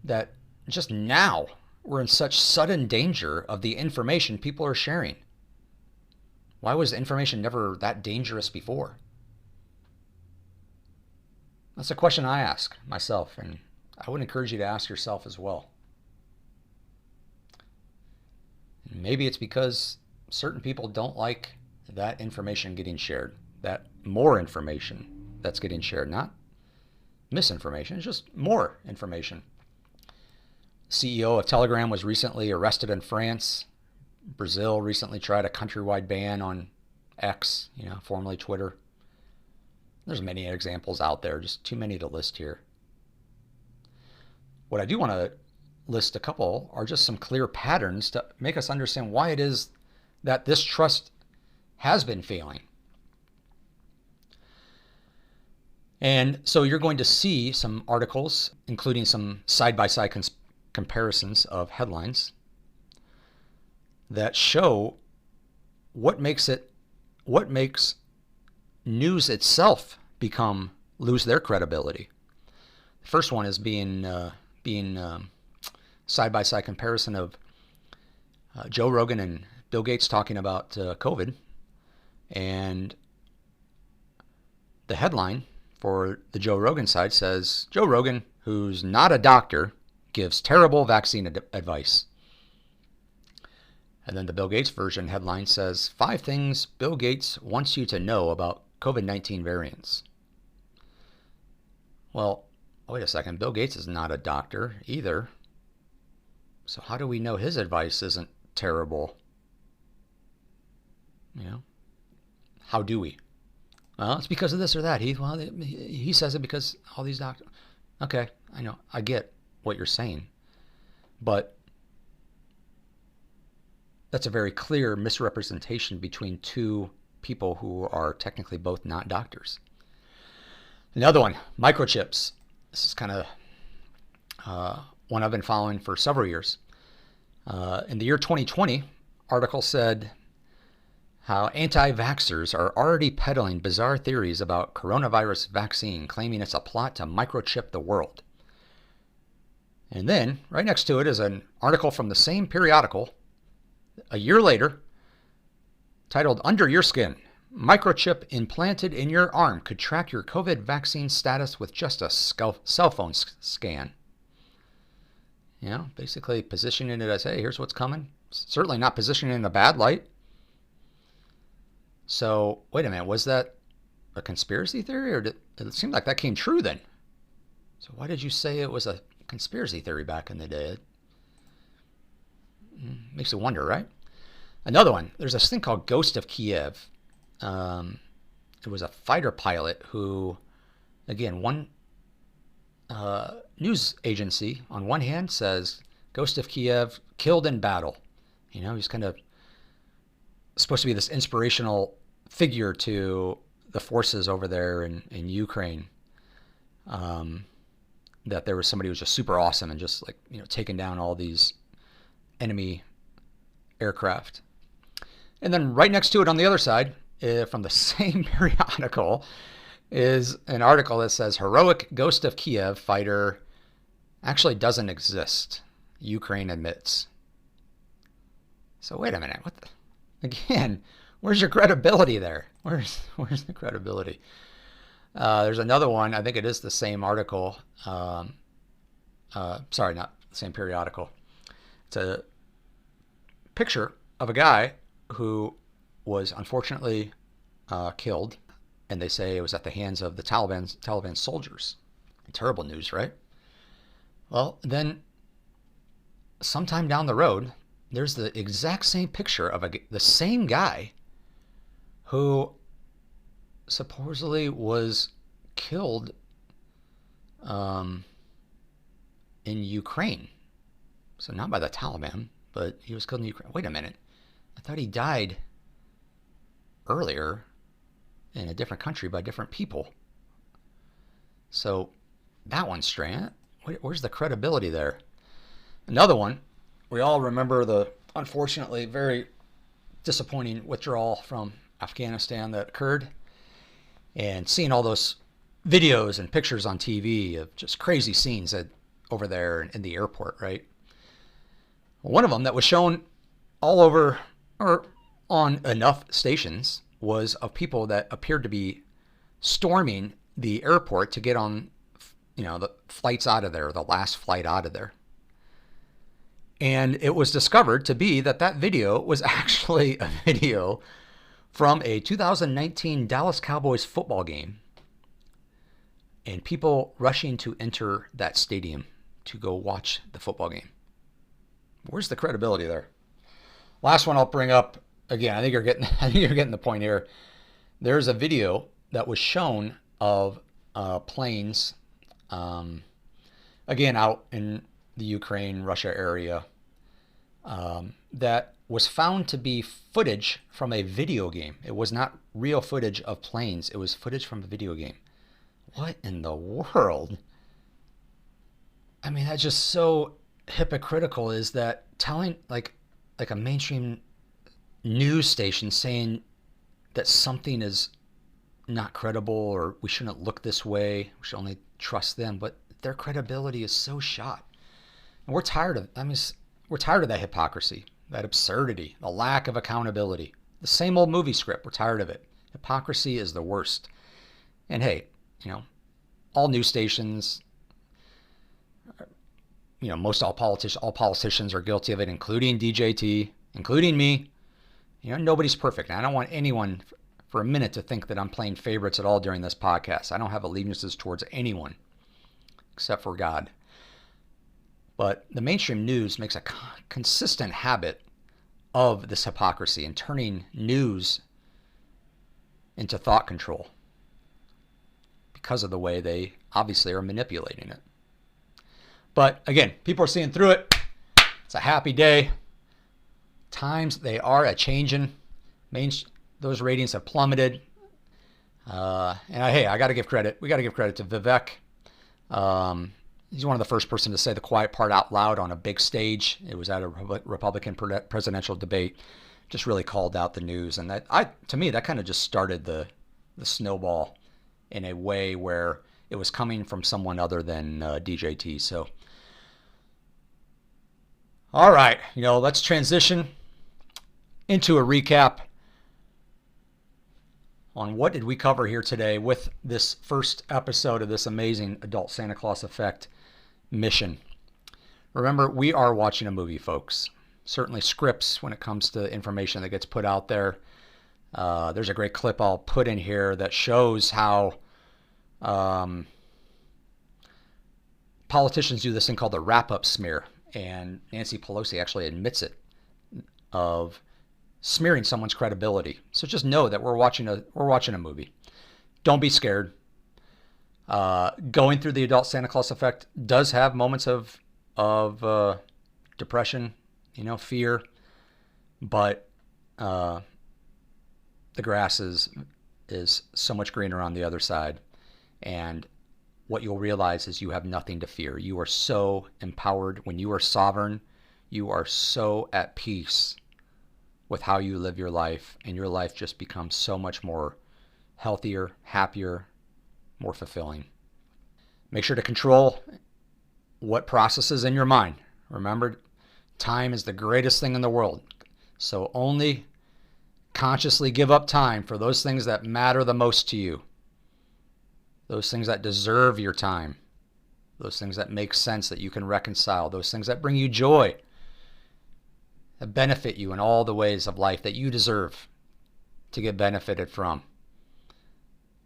that just now we're in such sudden danger of the information people are sharing? Why was information never that dangerous before? That's a question I ask myself, and I would encourage you to ask yourself as well. Maybe it's because certain people don't like that information getting shared, that more information that's getting shared, not misinformation, it's just more information. CEO of Telegram was recently arrested in France. Brazil recently tried a countrywide ban on X, formerly Twitter. There's many examples out there, just too many to list here. What I do want to list a couple are just some clear patterns to make us understand why it is that this trust has been failing. And so you're going to see some articles, including some side-by-side comparisons of headlines that show what makes news itself lose their credibility. The first one is being side-by-side comparison of Joe Rogan and Bill Gates talking about COVID. And the headline for the Joe Rogan side says, Joe Rogan, who's not a doctor, gives terrible vaccine advice. And then the Bill Gates version headline says, 5 things Bill Gates wants you to know about COVID-19 variants. Well, wait a second. Bill Gates is not a doctor either. So how do we know his advice isn't terrible? How do we? Well, it's because of this or that. He says it because all these doctors. Okay, I know. I get what you're saying. But that's a very clear misrepresentation between two people who are technically both not doctors. Another one, microchips. This is kind of one I've been following for several years. In the year 2020, article said how anti-vaxxers are already peddling bizarre theories about coronavirus vaccine, claiming it's a plot to microchip the world. And then, right next to it is an article from the same periodical, a year later, titled Under Your Skin. Microchip implanted in your arm could track your COVID vaccine status with just a cell phone scan. You know, basically positioning it as, hey, here's what's coming. Certainly not positioning it in a bad light. So, wait a minute, was that a conspiracy theory, or did it seem like that came true then? So why did you say it was a conspiracy theory back in the day? Makes you wonder, right? Another one, there's this thing called Ghost of Kiev. It was a fighter pilot who, again, one news agency on one hand says Ghost of Kiev killed in battle. You know, he's kind of supposed to be this inspirational figure to the forces over there in Ukraine. That there was somebody who was just super awesome and just like, you know, taking down all these enemy aircraft. And then right next to it on the other side, from the same periodical, is an article that says heroic Ghost of Kiev fighter actually doesn't exist. Ukraine admits. So wait a minute. What the? Again, where's your credibility there? Where's the credibility? There's another one. I think it is the same article. Sorry, not the same periodical. It's a picture of a guy who was unfortunately killed, and they say it was at the hands of the Taliban soldiers. Terrible news, right? Well, then sometime down the road, there's the exact same picture of the same guy who supposedly was killed in Ukraine. So not by the Taliban, but he was killed in Ukraine. Wait a minute. I thought he died earlier in a different country by different people. So that one's strange. Where's the credibility there? Another one, we all remember the unfortunately very disappointing withdrawal from Afghanistan that occurred, and seeing all those videos and pictures on TV of just crazy scenes over there in the airport, right? One of them that was shown all over or on enough stations was of people that appeared to be storming the airport to get on, you know, the flights out of there, the last flight out of there. And it was discovered to be that video was actually a video from a 2019 Dallas Cowboys football game, and people rushing to enter that stadium to go watch the football game. Where's the credibility there? Last one I'll bring up, again, I think you're getting the point here. There's a video that was shown of planes, again, out in the Ukraine, Russia area, that was found to be footage from a video game. It was not real footage of planes. It was footage from a video game. What in the world? I mean, that's just so hypocritical, is that telling like a mainstream news station saying that something is not credible or we shouldn't look this way, we should only trust them, but their credibility is so shot. And we're tired of that hypocrisy, that absurdity, the lack of accountability. The same old movie script, we're tired of it. Hypocrisy is the worst. And hey, you know, all news stations, you know, all politicians are guilty of it, including DJT, including me. You know, nobody's perfect. And I don't want anyone for a minute to think that I'm playing favorites at all during this podcast. I don't have allegiances towards anyone except for God. But the mainstream news makes a consistent habit of this hypocrisy and turning news into thought control because of the way they obviously are manipulating it. But again, people are seeing through it. It's a happy day. Times, they are a-changing. Those ratings have plummeted. Hey, I got to give credit. We got to give credit to Vivek. He's one of the first person to say the quiet part out loud on a big stage. It was at a Republican presidential debate. Just really called out the news, and to me, that kind of just started the snowball in a way where it was coming from someone other than DJT. So, all right, let's transition into a recap on what did we cover here today with this first episode of this amazing adult Santa Claus Effect mission. Remember, we are watching a movie, folks. Certainly scripts when it comes to information that gets put out there. There's a great clip I'll put in here that shows how politicians do this thing called the wrap-up smear, and Nancy Pelosi actually admits it, of smearing someone's credibility. So just know that we're watching a movie. Don't be scared. Going through the adult Santa Claus Effect does have moments of depression, fear, but the grass is so much greener on the other side, and what you'll realize is you have nothing to fear. You are so empowered. When you are sovereign, you are so at peace with how you live your life, and your life just becomes so much more healthier, happier, more fulfilling. Make sure to control what processes in your mind. Remember, time is the greatest thing in the world. So only consciously give up time for those things that matter the most to you. Those things that deserve your time. Those things that make sense, that you can reconcile. Those things that bring you joy. That benefit you in all the ways of life that you deserve to get benefited from.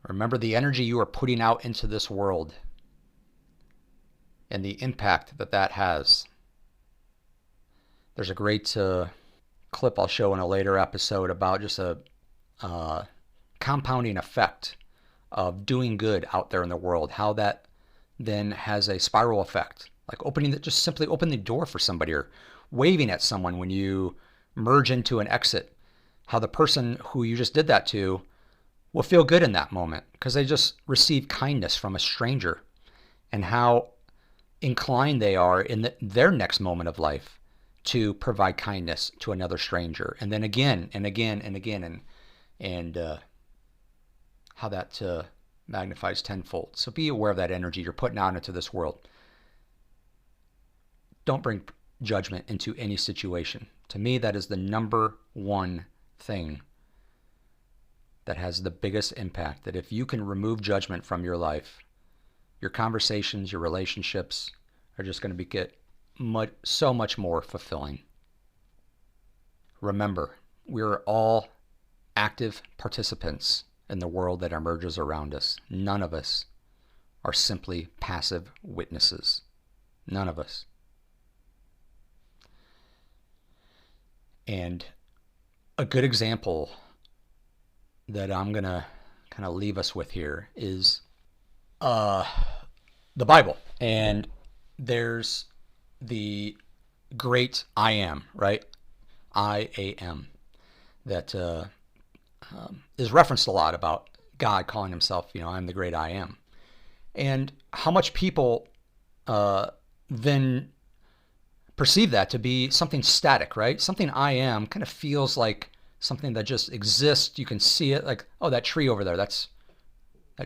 Remember the energy you are putting out into this world and the impact that has. There's a great clip I'll show in a later episode about just a compounding effect of doing good out there in the world, how that then has a spiral effect, like just simply open the door for somebody, or waving at someone when you merge into an exit, how the person who you just did that to will feel good in that moment because they just received kindness from a stranger, and how inclined they are in their next moment of life to provide kindness to another stranger, and then again and again and again, and how that magnifies tenfold. So be aware of that energy you're putting out into this world. Don't bring judgment into any situation. To me, that is the number one thing that has the biggest impact. That if you can remove judgment from your life, your conversations, your relationships are just going to get so much more fulfilling. Remember, we are all active participants in the world that emerges around us. None of us are simply passive witnesses. None of us. And a good example that I'm going to kind of leave us with here is the Bible. And there's the great I am, right? I-A-M, that is referenced a lot about God calling himself, I'm the great I am. And how much people then perceive that to be something static, right? Something I am kind of feels like something that just exists. You can see it, like, oh, that tree over there, that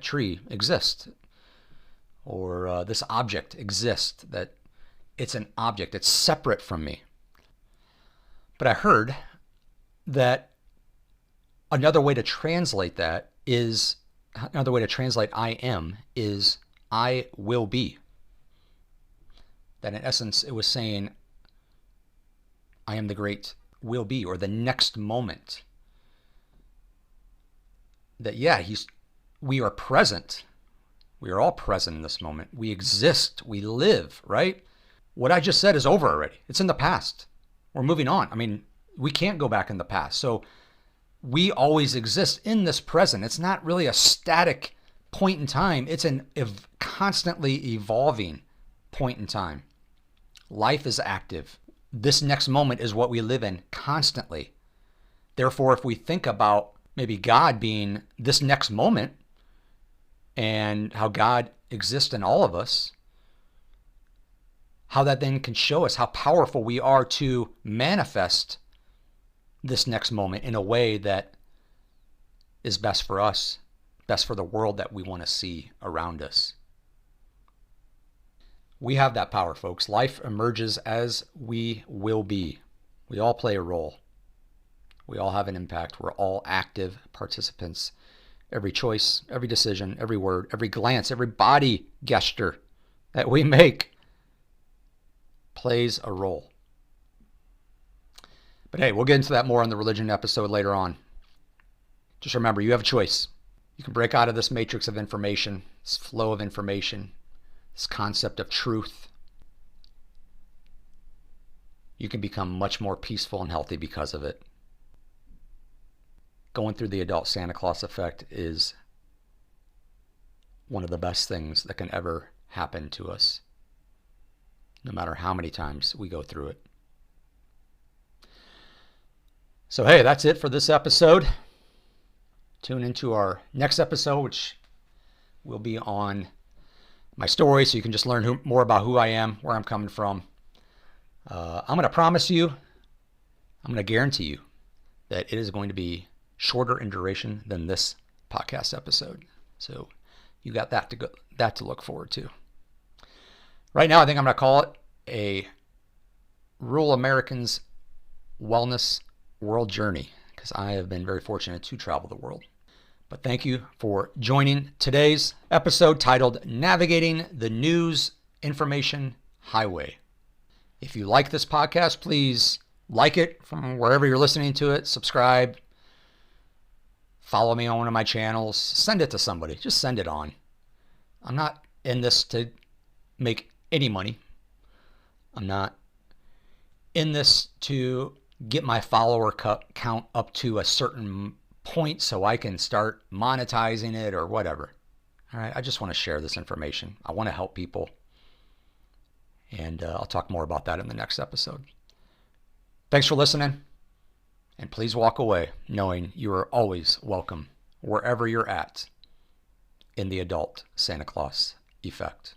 tree exists. Or this object exists, that it's an object, it's separate from me. But I heard that another way to translate I am is I will be. That in essence, it was saying, I am the great will be, or the next moment. That, we are present. We are all present in this moment. We exist. We live, right? What I just said is over already. It's in the past. We're moving on. I mean, we can't go back in the past. So we always exist in this present. It's not really a static point in time. It's an constantly evolving point in time. Life is active. This next moment is what we live in constantly. Therefore, if we think about maybe God being this next moment, and how God exists in all of us, how that then can show us how powerful we are to manifest this next moment in a way that is best for us, best for the world that we want to see around us. We have that power, folks. Life emerges as we will be. We all play a role. We all have an impact. We're all active participants. Every choice, every decision, every word, every glance, every body gesture that we make plays a role. But hey, we'll get into that more on the religion episode later on. Just remember, you have a choice. You can break out of this matrix of information, this flow of information, this concept of truth. You can become much more peaceful and healthy because of it. Going through the adult Santa Claus effect is one of the best things that can ever happen to us, no matter how many times we go through it. So hey, that's it for this episode. Tune into our next episode, which will be on my story, so you can just learn more about who I am, where I'm coming from. I'm going to promise you, I'm going to guarantee you that it is going to be shorter in duration than this podcast episode. So you got that to look forward to. Right now, I think I'm going to call it a Rural Americans Wellness World Journey, because I have been very fortunate to travel the world. But thank you for joining today's episode titled Navigating the News Information Highway. If you like this podcast, please like it from wherever you're listening to it. Subscribe. Follow me on one of my channels. Send it to somebody. Just send it on. I'm not in this to make any money. I'm not in this to get my follower count up to a certain point so I can start monetizing it or whatever. All right, I just want to share this information. I want to help people. And I'll talk more about that in the next episode. Thanks for listening. And please walk away knowing you are always welcome wherever you're at in the adult Santa Claus effect.